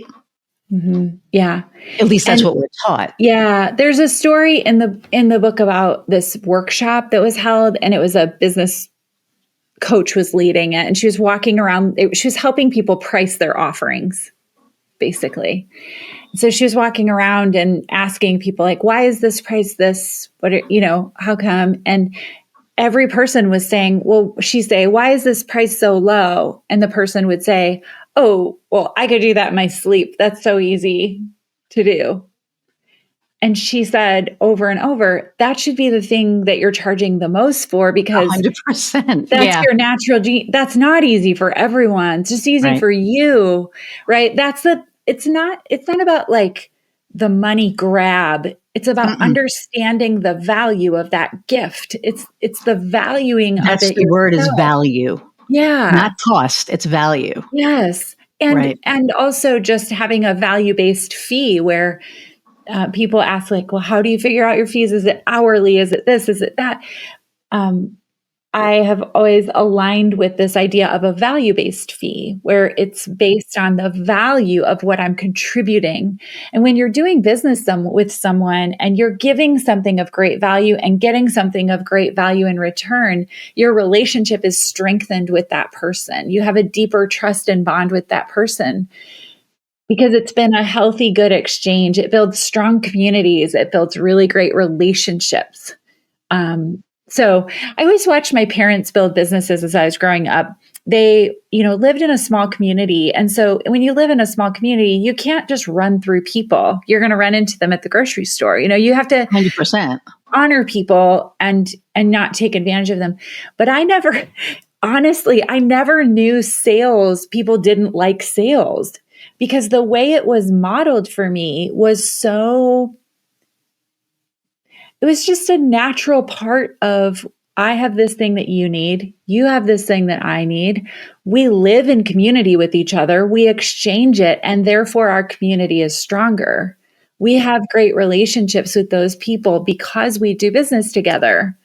B: Yeah.
A: At least that's what we're taught.
B: Yeah. There's a story in the book about this workshop that was held, and it was a business coach was leading it, and she was walking around. She was helping people price their offerings, basically. So she was walking around and asking people, like, why is this price this? How come? And every person was saying, well, she'd say, why is this price so low? And the person would say, oh, well, I could do that in my sleep. That's so easy to do. And she said over and over, that should be the thing that you're charging the most for, because
A: 100%.
B: that's your natural gene. That's not easy for everyone. It's just easy for you, right? It's not about like the money grab. It's about understanding the value of that gift. It's the valuing
A: That's
B: of it.
A: the word is value.
B: Yeah.
A: Not cost, it's value.
B: Yes.
A: Right.
B: And also just having a value-based fee where people ask like, well, how do you figure out your fees? Is it hourly? Is it this? Is it that? Um, I have always aligned with this idea of a value-based fee where it's based on the value of what I'm contributing. And when you're doing business with someone and you're giving something of great value and getting something of great value in return, your relationship is strengthened with that person. You have a deeper trust and bond with that person because it's been a healthy, good exchange. It builds strong communities. It builds really great relationships. So I always watched my parents build businesses as I was growing up. They, lived in a small community. And so when you live in a small community, you can't just run through people. You're going to run into them at the grocery store. You have to
A: 100%.
B: honor people and not take advantage of them. But honestly, I never knew sales. People didn't like sales because the way it was modeled for me was it was just a natural part of I have this thing that you need. You have this thing that I need. We live in community with each other. We exchange it, and therefore our community is stronger. We have great relationships with those people because we do business together.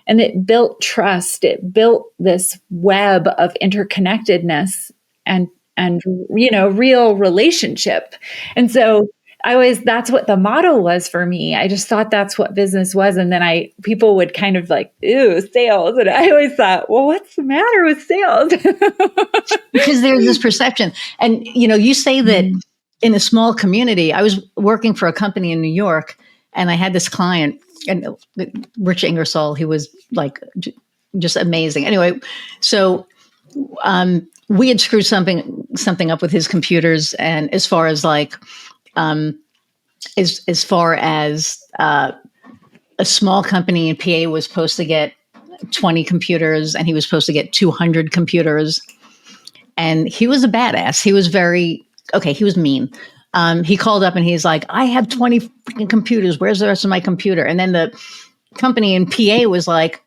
B: And it built trust. It built this web of interconnectedness and real relationship. And so that's what the model was for me. I just thought that's what business was. And then people would kind of like, ooh, sales. And I always thought, well, what's the matter with sales?
A: Because there's this perception. And, you say that in a small community, I was working for a company in New York and I had this client, and Rich Ingersoll, he was like just amazing. Anyway, so we had screwed something up with his computers, and as far as like, as far as a small company in PA was supposed to get 20 computers, and he was supposed to get 200 computers, and he was a badass. He was he was mean. He called up and he's like, I have 20 freaking computers. Where's the rest of my computer? And then the company in PA was like,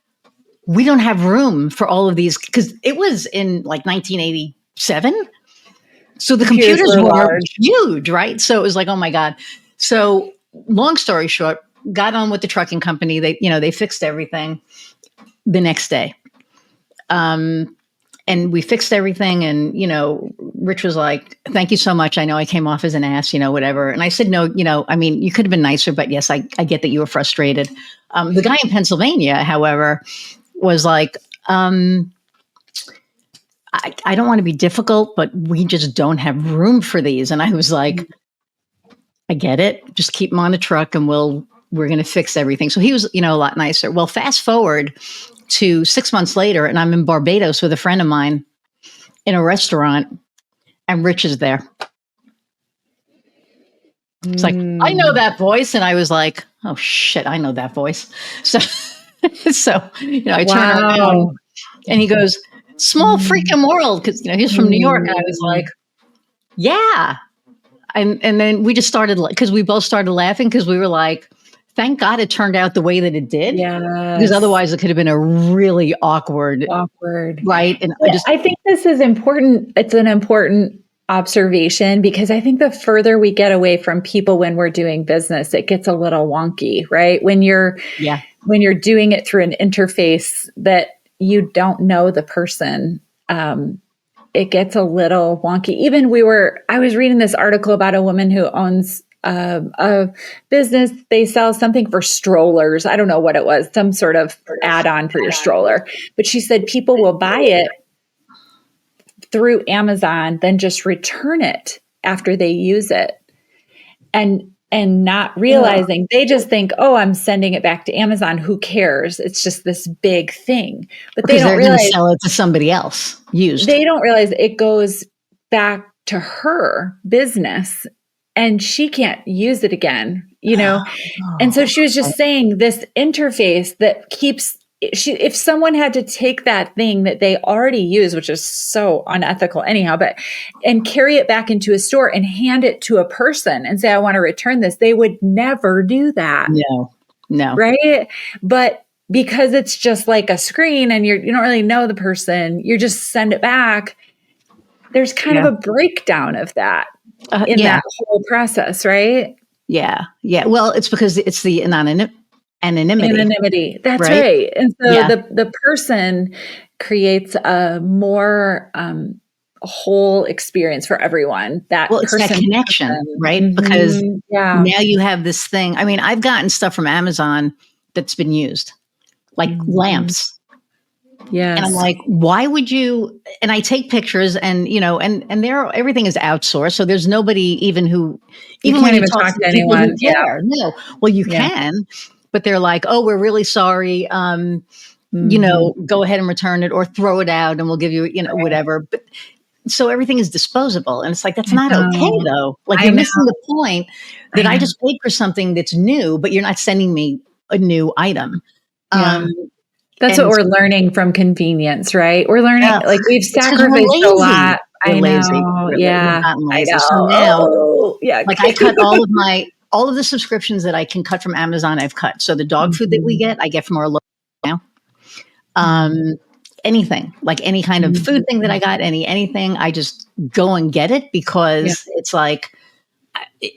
A: we don't have room for all of these, because it was in like 1987. So the computers were large. Huge, right? So it was like, oh my God. So long story short, got on with the trucking company. They fixed everything the next day. And we fixed everything. And, Rich was like, thank you so much. I know I came off as an ass, whatever. And I said, no, you could have been nicer, but yes, I get that you were frustrated. The guy in Pennsylvania, however, was like, I don't want to be difficult, but we just don't have room for these. And I was like, I get it. Just keep them on the truck and we're going to fix everything. So he was, a lot nicer. Well, fast forward to 6 months later, and I'm in Barbados with a friend of mine in a restaurant, and Rich is there. It's like, I know that voice. And I was like, oh shit, I know that voice. So, I turn around and he goes, small freaking world. Cause he's from New York. And I was like, yeah. And then we just started, because we both started laughing, because we were like, thank God it turned out the way that it did.
B: Yes.
A: Because otherwise it could have been a really awkward. Right. And
B: I think this is important. It's an important observation, because I think the further we get away from people when we're doing business, it gets a little wonky, right? When you're doing it through an interface that you don't know the person, it gets a little wonky. Even I was reading this article about a woman who owns a business. They sell something for strollers. I don't know what it was, some sort of add-on for your stroller. But she said people will buy it through Amazon, then just return it after they use it. And not realizing, they just think, oh, I'm sending it back to Amazon. Who cares? It's just this big thing. But they don't realize
A: to sell it to somebody else used.
B: They don't realize it goes back to her business and she can't use it again, And so she was just saying this interface that keeps, if someone had to take that thing that they already use, which is so unethical anyhow, and carry it back into a store and hand it to a person and say, I want to return this, they would never do that.
A: No.
B: Right. But because it's just like a screen and you don't really know the person, you just send it back. There's kind of a breakdown of that in that whole process, right?
A: Yeah. Yeah. Well, it's because it's the anonymity.
B: That's right. And so the person creates a more whole experience for everyone.
A: It's that connection, right? Because now you have this thing. I mean, I've gotten stuff from Amazon that's been used, like lamps.
B: Yes.
A: And I'm like, why would you? And I take pictures, and everything is outsourced, so there's nobody even who
B: even when you talk to anyone.
A: No, well, you can, but they're like, oh, we're really sorry. Go ahead and return it or throw it out, and we'll give you, whatever. But so everything is disposable, and it's like that's not okay, though. Like you're missing the point that I just paid for something that's new, but you're not sending me a new item.
B: That's what we're learning from convenience, right? We're learning, like we've sacrificed a lot.
A: We're lazy.
B: Yeah.
A: I know. So now, like I cut all of the subscriptions that I can cut from Amazon, I've cut. So the dog food that we get, I get from our local now. Anything, like any kind of food thing that I got, anything, I just go and get it because it's like,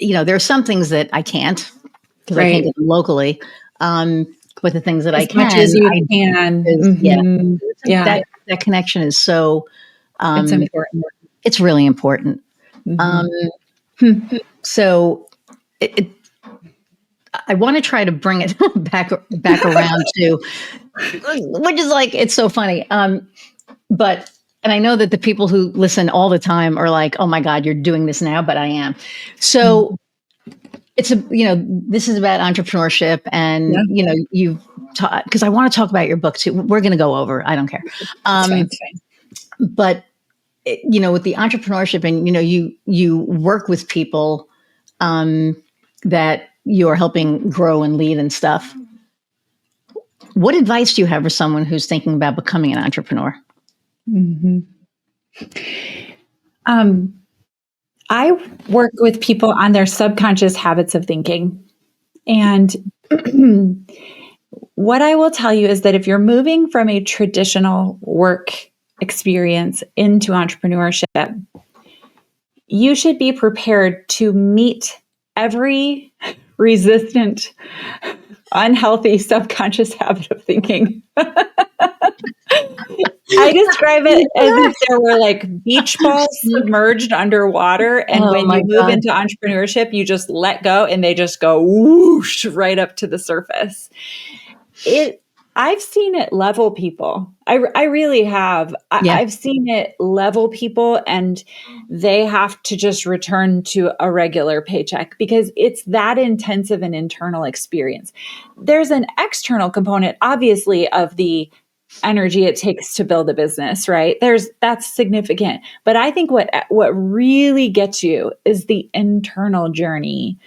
A: there are some things that I can't because I can't get them locally. But the things that I can,
B: much as you can.
A: That connection is so.
B: It's important.
A: It's really important. So, I want to try to bring it back around to, which is like it's so funny. But I know that the people who listen all the time are like, "Oh my God, you're doing this now," but I am. So. It's this is about entrepreneurship and, you've taught, because I want to talk about your book too. We're going to go over, I don't care. But, with the entrepreneurship and, you work with people that you're helping grow and lead and stuff. What advice do you have for someone who's thinking about becoming an entrepreneur?
B: I work with people on their subconscious habits of thinking. And what I will tell you is that if you're moving from a traditional work experience into entrepreneurship, you should be prepared to meet every resistant, unhealthy subconscious habit of thinking. I describe it as if there were like beach balls submerged underwater. And when you move into entrepreneurship, you just let go and they just go whoosh right up to the surface. I've seen it level people. I really have. I've seen it level people and they have to just return to a regular paycheck because it's that intensive an internal experience. There's an external component, obviously, of the energy it takes to build a business, right? That's significant. But I think what really gets you is the internal journey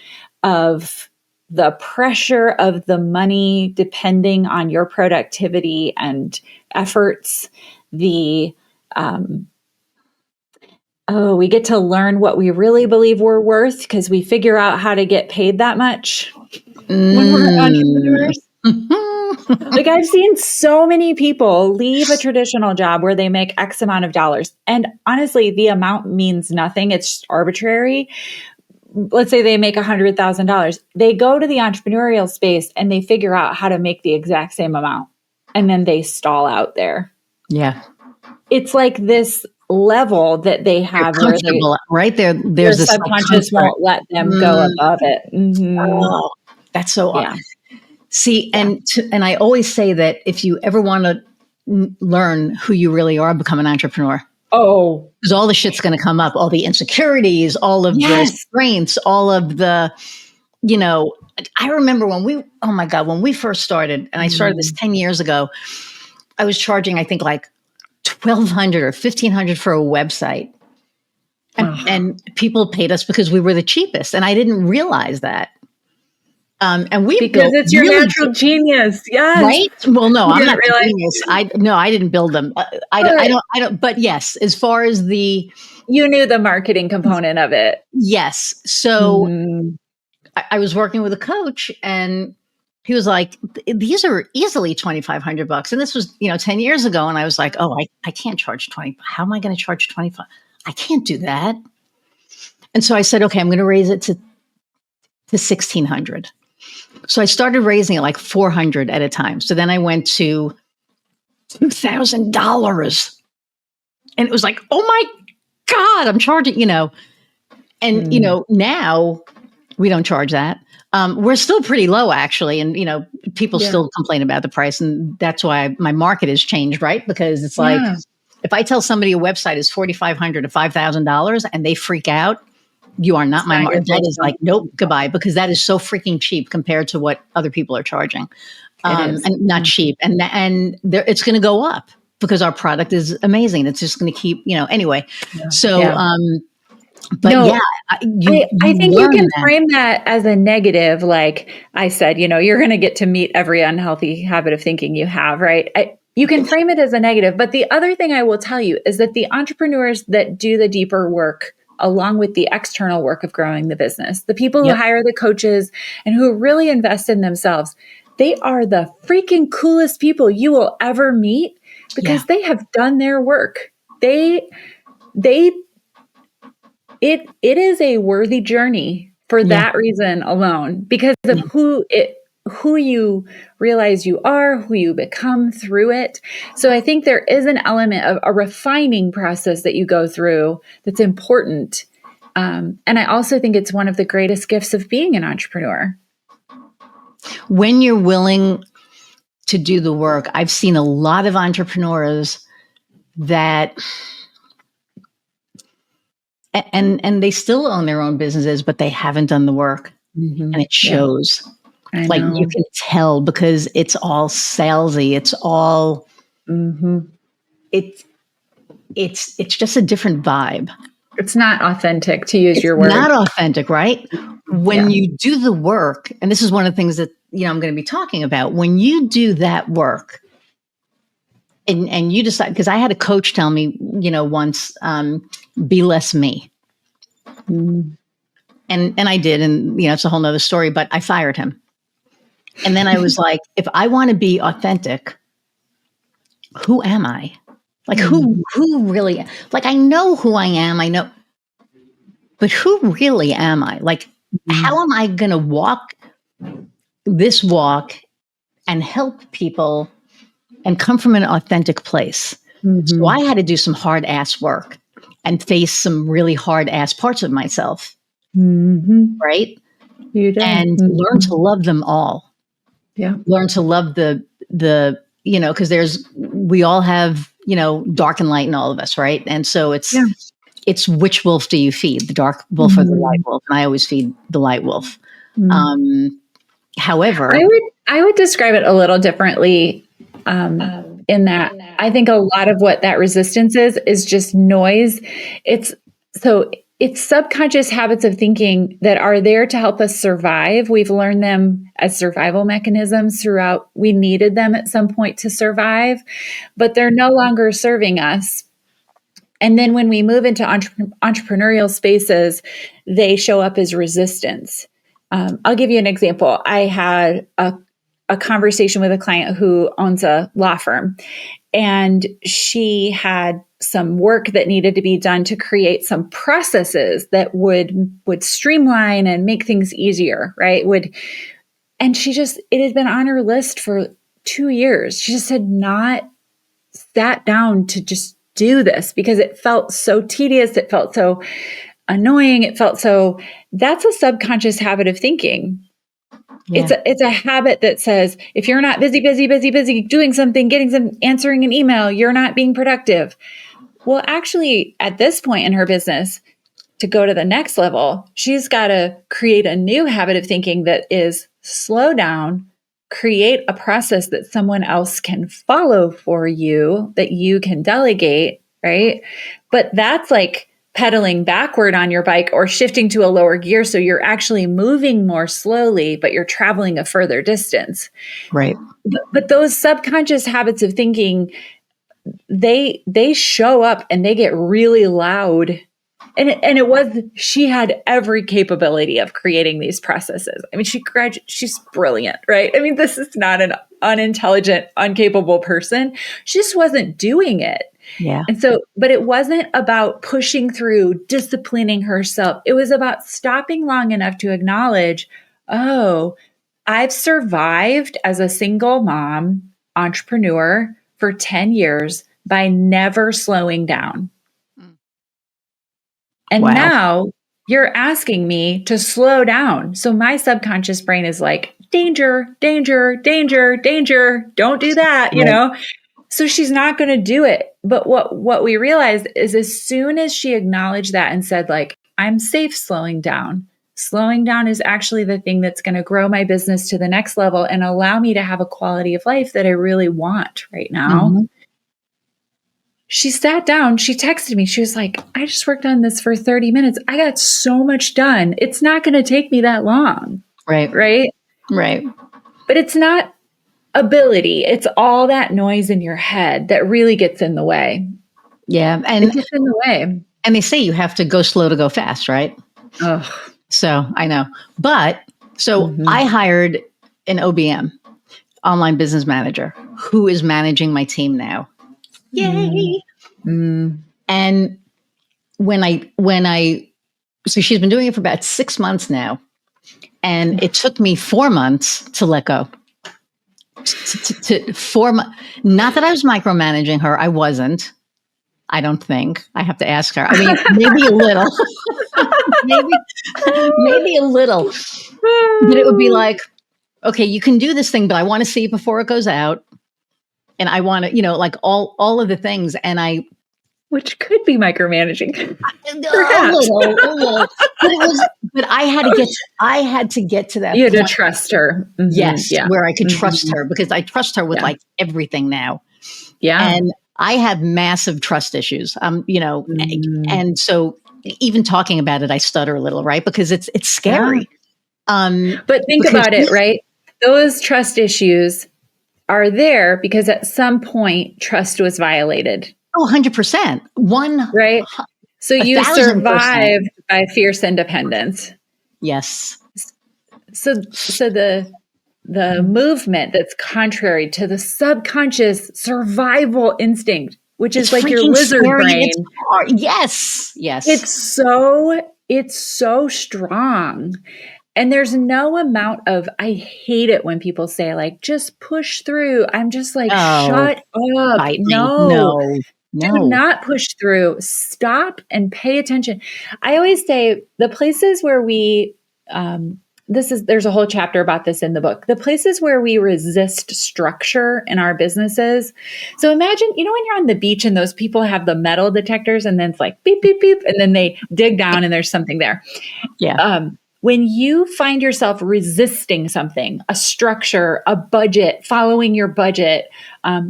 B: of the pressure of the money depending on your productivity and efforts. We get to learn what we really believe we're worth because we figure out how to get paid that much when we're entrepreneurs. Like I've seen so many people leave a traditional job where they make X amount of dollars. And honestly, the amount means nothing. It's arbitrary. Let's say they make $100,000. They go to the entrepreneurial space and they figure out how to make the exact same amount. And then they stall out there.
A: Yeah.
B: It's like this level that they have where
A: right there.
B: Their subconscious won't let them go above it.
A: Oh, that's so awesome. See, and I always say that if you ever want to learn who you really are, become an entrepreneur.
B: Oh,
A: because all the shit's going to come up, all the insecurities, all of the strengths, all of the, I remember when we first started, and I started this 10 years ago, I was charging, I think like $1,200 or $1,500 for a website. And people paid us because we were the cheapest. And I didn't realize that. And
B: because it's your natural genius. Yes.
A: Right. Well, no, I'm not a genius. I didn't build them. I don't, but yes, as far as you
B: knew the marketing component of it.
A: Yes. So I was working with a coach and he was like, these are easily $2,500. And this was, 10 years ago. And I was like, oh, I can't charge 20. How am I going to charge 25? I can't do that. And so I said, okay, I'm going to raise it to 1,600. So I started raising it like 400 at a time. So then I went to $2,000. And it was like, oh my God, I'm charging, and, now we don't charge that. We're still pretty low, actually. And, people still complain about the price. And that's why my market has changed, right? Because it's like, if I tell somebody a website is $4,500 to $5,000 and they freak out, you are not my market. That is like, nope, goodbye, because that is so freaking cheap compared to what other people are charging. And not cheap. And it's going to go up because our product is amazing. It's just going to keep, anyway. Yeah. So, but no,
B: I think you can frame that as a negative. Like I said, you're going to get to meet every unhealthy habit of thinking you have, right? You can frame it as a negative. But the other thing I will tell you is that the entrepreneurs that do the deeper work, along with the external work of growing the business, the people who hire the coaches and who really invest in themselves, they are the freaking coolest people you will ever meet because they have done their work. It is a worthy journey for that reason alone, because of who you realize you are, who you become through it. So I think there is an element of a refining process that you go through that's important. And I also think it's one of the greatest gifts of being an entrepreneur.
A: When you're willing to do the work, I've seen a lot of entrepreneurs that, and they still own their own businesses, but they haven't done the work, and it shows. Like you can tell because it's all salesy. It's all, it's just a different vibe.
B: It's not authentic, to use your word.
A: Not authentic, right? When you do the work, and this is one of the things that, I'm going to be talking about. When you do that work and you decide, because I had a coach tell me, once, be less me. And I did. And, it's a whole nother story, but I fired him. And then I was like, if I want to be authentic, who am I? Like who really, like, I know who I am. I know, but who really am I? Like, how am I going to walk this walk and help people and come from an authentic place? So I had to do some hard ass work and face some really hard ass parts of myself. Right.
B: You did.
A: And learn to love them all. Yeah. Learn to love the, because we all have, dark and light in all of us. Right. And so it's which wolf do you feed, the dark wolf or the light wolf? And I always feed the light wolf. However,
B: I would describe it a little differently, in that I think a lot of what that resistance is just noise. It's subconscious habits of thinking that are there to help us survive. We've learned them as survival mechanisms throughout. We needed them at some point to survive, but they're no longer serving us. And then when we move into entrepreneurial spaces, they show up as resistance. I'll give you an example. I had a conversation with a client who owns a law firm, and she had some work that needed to be done to create some processes that would streamline and make things easier, right? And it had been on her list for 2 years. She just had not sat down to just do this because it felt so tedious. It felt so annoying. That's a subconscious habit of thinking. Yeah. It's a habit that says, if you're not busy, doing something, answering an email, you're not being productive. Well, actually, at this point in her business, to go to the next level, she's got to create a new habit of thinking that is slow down, create a process that someone else can follow for you, that you can delegate, right? But that's like pedaling backward on your bike or shifting to a lower gear. So you're actually moving more slowly, but you're traveling a further distance.
A: Right.
B: But those subconscious habits of thinking, they show up and they get really loud And it was, she had every capability of creating these processes. I mean, she's brilliant, right? I mean, this is not an unintelligent, incapable person. She just wasn't doing it.
A: Yeah.
B: And so, but it wasn't about pushing through, disciplining herself. It was about stopping long enough to acknowledge, oh, I've survived as a single mom entrepreneur for 10 years by never slowing down. And
A: Wow.
B: now you're asking me to slow down. So my subconscious brain is like, danger, danger, danger, danger. Don't do that, you know? So she's not going to do it. But what we realized is as soon as she acknowledged that and said, like, I'm safe slowing down is actually the thing that's going to grow my business to the next level and allow me to have a quality of life that I really want right now. Mm-hmm. She sat down, she texted me. She was like, I just worked on this for 30 minutes. I got so much done. It's not going to take me that long.
A: Right.
B: But it's not ability. It's all that noise in your head that really gets in the way.
A: Yeah.
B: And it gets in the way.
A: And they say you have to go slow to go fast, right?
B: Oh.
A: So I know. But I hired an OBM, online business manager, who is managing my team now. Yay. And so she's been doing it for about 6 months now. And it took me 4 months to let go. Not that I was micromanaging her. I wasn't. I don't think. I have to ask her. I mean, maybe a little. maybe a little. But it would be like, okay, you can do this thing, but I want to see it before it goes out. And I want to, like all of the things. And
B: which could be micromanaging.
A: A little. But I had to get to that.
B: You had to trust her.
A: Mm-hmm. Yes. Yeah. Where I could trust her, because I trust her with like everything now.
B: Yeah.
A: And I have massive trust issues. And so even talking about it, I stutter a little, right? Because it's scary.
B: Yeah. But think about it, right? Those trust issues are there because at some point trust was violated.
A: Oh, 100%.
B: Right? So you survived by fierce independence.
A: Yes.
B: So the movement that's contrary to the subconscious survival instinct, which is like your lizard brain.
A: Yes.
B: It's so strong. And there's no amount of, I hate it when people say like, just push through. I'm just like, shut up. No. Do not push through. Stop and pay attention. I always say the places where we, there's a whole chapter about this in the book. The places where we resist structure in our businesses. So imagine, when you're on the beach and those people have the metal detectors and then it's like beep, beep, beep. And then they dig down and there's something there.
A: Yeah.
B: When you find yourself resisting something, a structure, a budget, following your budget,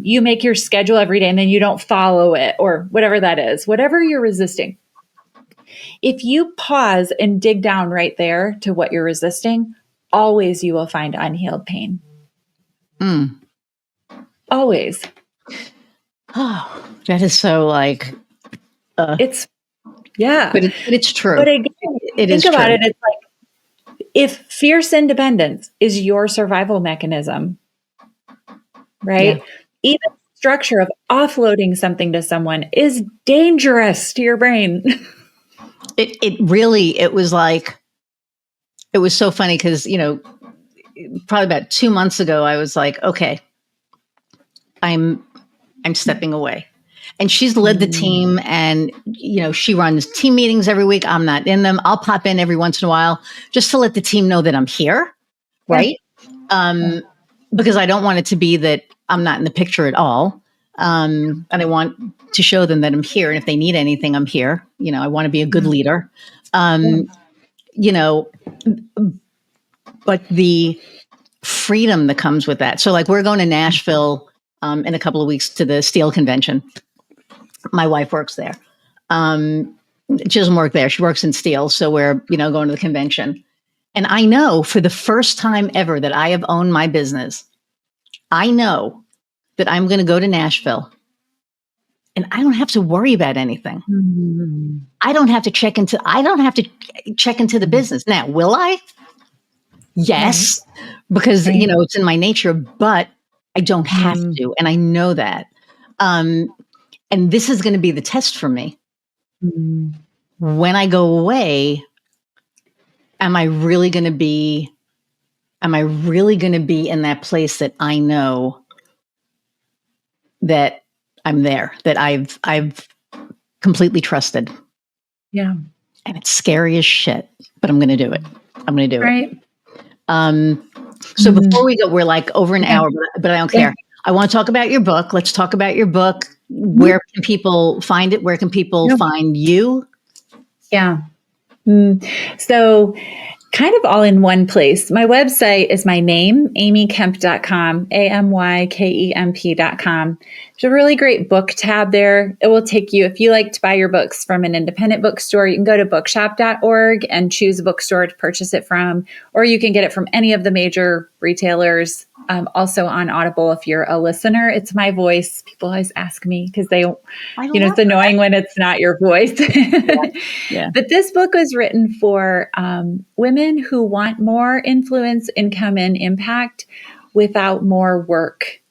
B: you make your schedule every day and then you don't follow it or whatever that is, whatever you're resisting. If you pause and dig down right there to what you're resisting, always you will find unhealed pain. Always.
A: Oh, that is so like...
B: But
A: it's true.
B: But again, think about it, it's like, if fierce independence is your survival mechanism, right? Yeah. Even the structure of offloading something to someone is dangerous to your brain.
A: It was so funny because, probably about 2 months ago, I was like, okay, I'm stepping away. And she's led the team and, she runs team meetings every week. I'm not in them. I'll pop in every once in a while just to let the team know that I'm here. Right. Because I don't want it to be that I'm not in the picture at all. And I want to show them that I'm here. And if they need anything, I'm here. I want to be a good leader. But the freedom that comes with that. So like we're going to Nashville in a couple of weeks to the steel convention. My wife works there. She doesn't work there. She works in steel. So we're, going to the convention. And I know for the first time ever that I have owned my business, I know that I'm going to go to Nashville and I don't have to worry about anything.
B: Mm-hmm.
A: I don't have to check into the business. Now, will I? Yes, because,
B: Right.
A: it's in my nature, but I don't have to. And I know that. And this is going to be the test for me.
B: Mm.
A: When I go away, am I really going to be in that place that I know that I'm there, that I've completely trusted?
B: Yeah.
A: And it's scary as shit, but I'm going to do it. I'm going to do it.
B: Right.
A: So before we go, we're like over an
B: Okay.
A: hour, but I don't care. I want to talk about your book. Let's talk about your book. Where can people find it? Where can people find you?
B: Yeah. So kind of all in one place. My website is my name, amykemp.com, AMYKEMP.com. There's a really great book tab there. It will take you, if you like to buy your books from an independent bookstore, you can go to bookshop.org and choose a bookstore to purchase it from, or you can get it from any of the major retailers. Also on Audible, if you're a listener, it's my voice. People always ask me because it's annoying when it's not your voice.
A: Yeah.
B: But this book was written for women who want more influence, income, and impact without more work.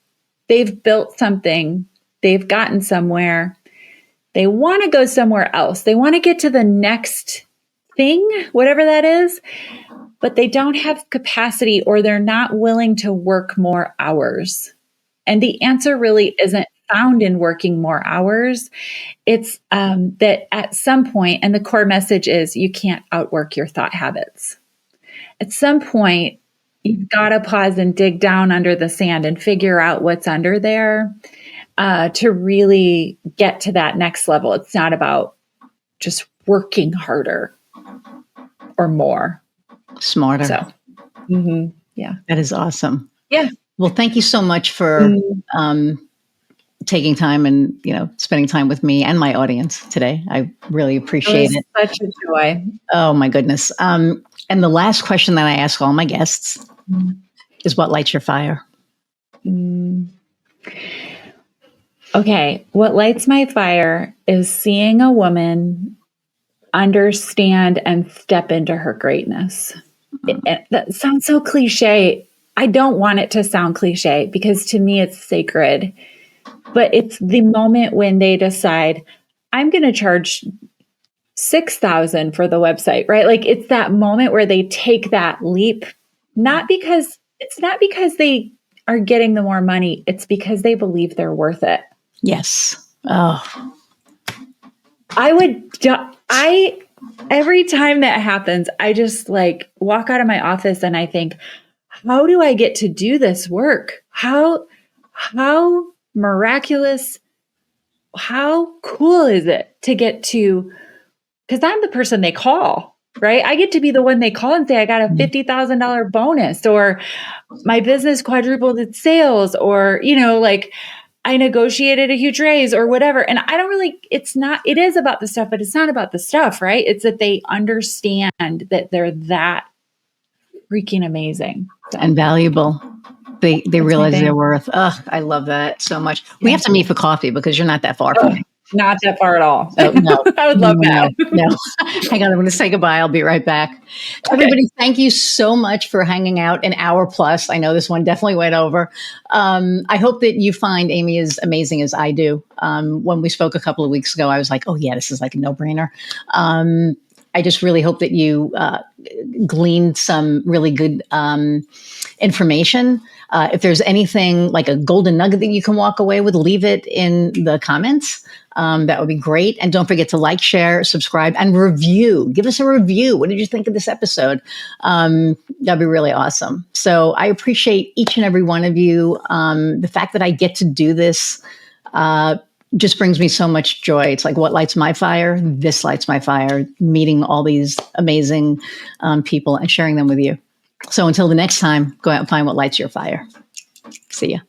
B: They've built something, they've gotten somewhere, they want to go somewhere else. They want to get to the next thing, whatever that is, but they don't have capacity or they're not willing to work more hours. And the answer really isn't found in working more hours. It's that at some point, and the core message is you can't outwork your thought habits. At some point, you've got to pause and dig down under the sand and figure out what's under there to really get to that next level. It's not about just working harder or more.
A: Smarter.
B: So, yeah.
A: That is awesome.
B: Yeah.
A: Well, thank you so much for taking time and, spending time with me and my audience today. I really appreciate it.
B: Such a joy.
A: Oh my goodness. And the last question that I ask all my guests is, what lights your fire?
B: Okay. What lights my fire is seeing a woman understand and step into her greatness. That sounds so cliche. I don't want it to sound cliche because to me it's sacred. But it's the moment when they decide, I'm going to charge $6,000 for the website, right? Like it's that moment where they take that leap, not because they are getting the more money. It's because they believe they're worth it.
A: Yes. Oh,
B: every time that happens, I just like walk out of my office and I think, how do I get to do this work? How miraculous, how cool is it to get to, because I'm the person they call, right? I get to be the one they call and say, I got a $50,000 bonus, or my business quadrupled its sales, or, I negotiated a huge raise or whatever. And I don't really, it is about the stuff, but it's not about the stuff, right? It's that they understand that they're that freaking amazing.
A: And valuable. They realize their worth. Oh, I love that so much. We have to meet for coffee because you're not that far from me.
B: Not that far at all.
A: Oh, no.
B: I would love that.
A: No. Hang on, I'm going to say goodbye. I'll be right back. Okay. Everybody, thank you so much for hanging out an hour plus. I know this one definitely went over. I hope that you find Amy as amazing as I do. When we spoke a couple of weeks ago, I was like, oh yeah, this is like a no-brainer. I just really hope that you gleaned some really good information. If there's anything like a golden nugget that you can walk away with, leave it in the comments. That would be great. And don't forget to like, share, subscribe, and review. Give us a review. What did you think of this episode? That'd be really awesome. So I appreciate each and every one of you. The fact that I get to do this just brings me so much joy. It's like, what lights my fire? This lights my fire, meeting all these amazing people and sharing them with you. So until the next time, go out and find what lights your fire. See ya.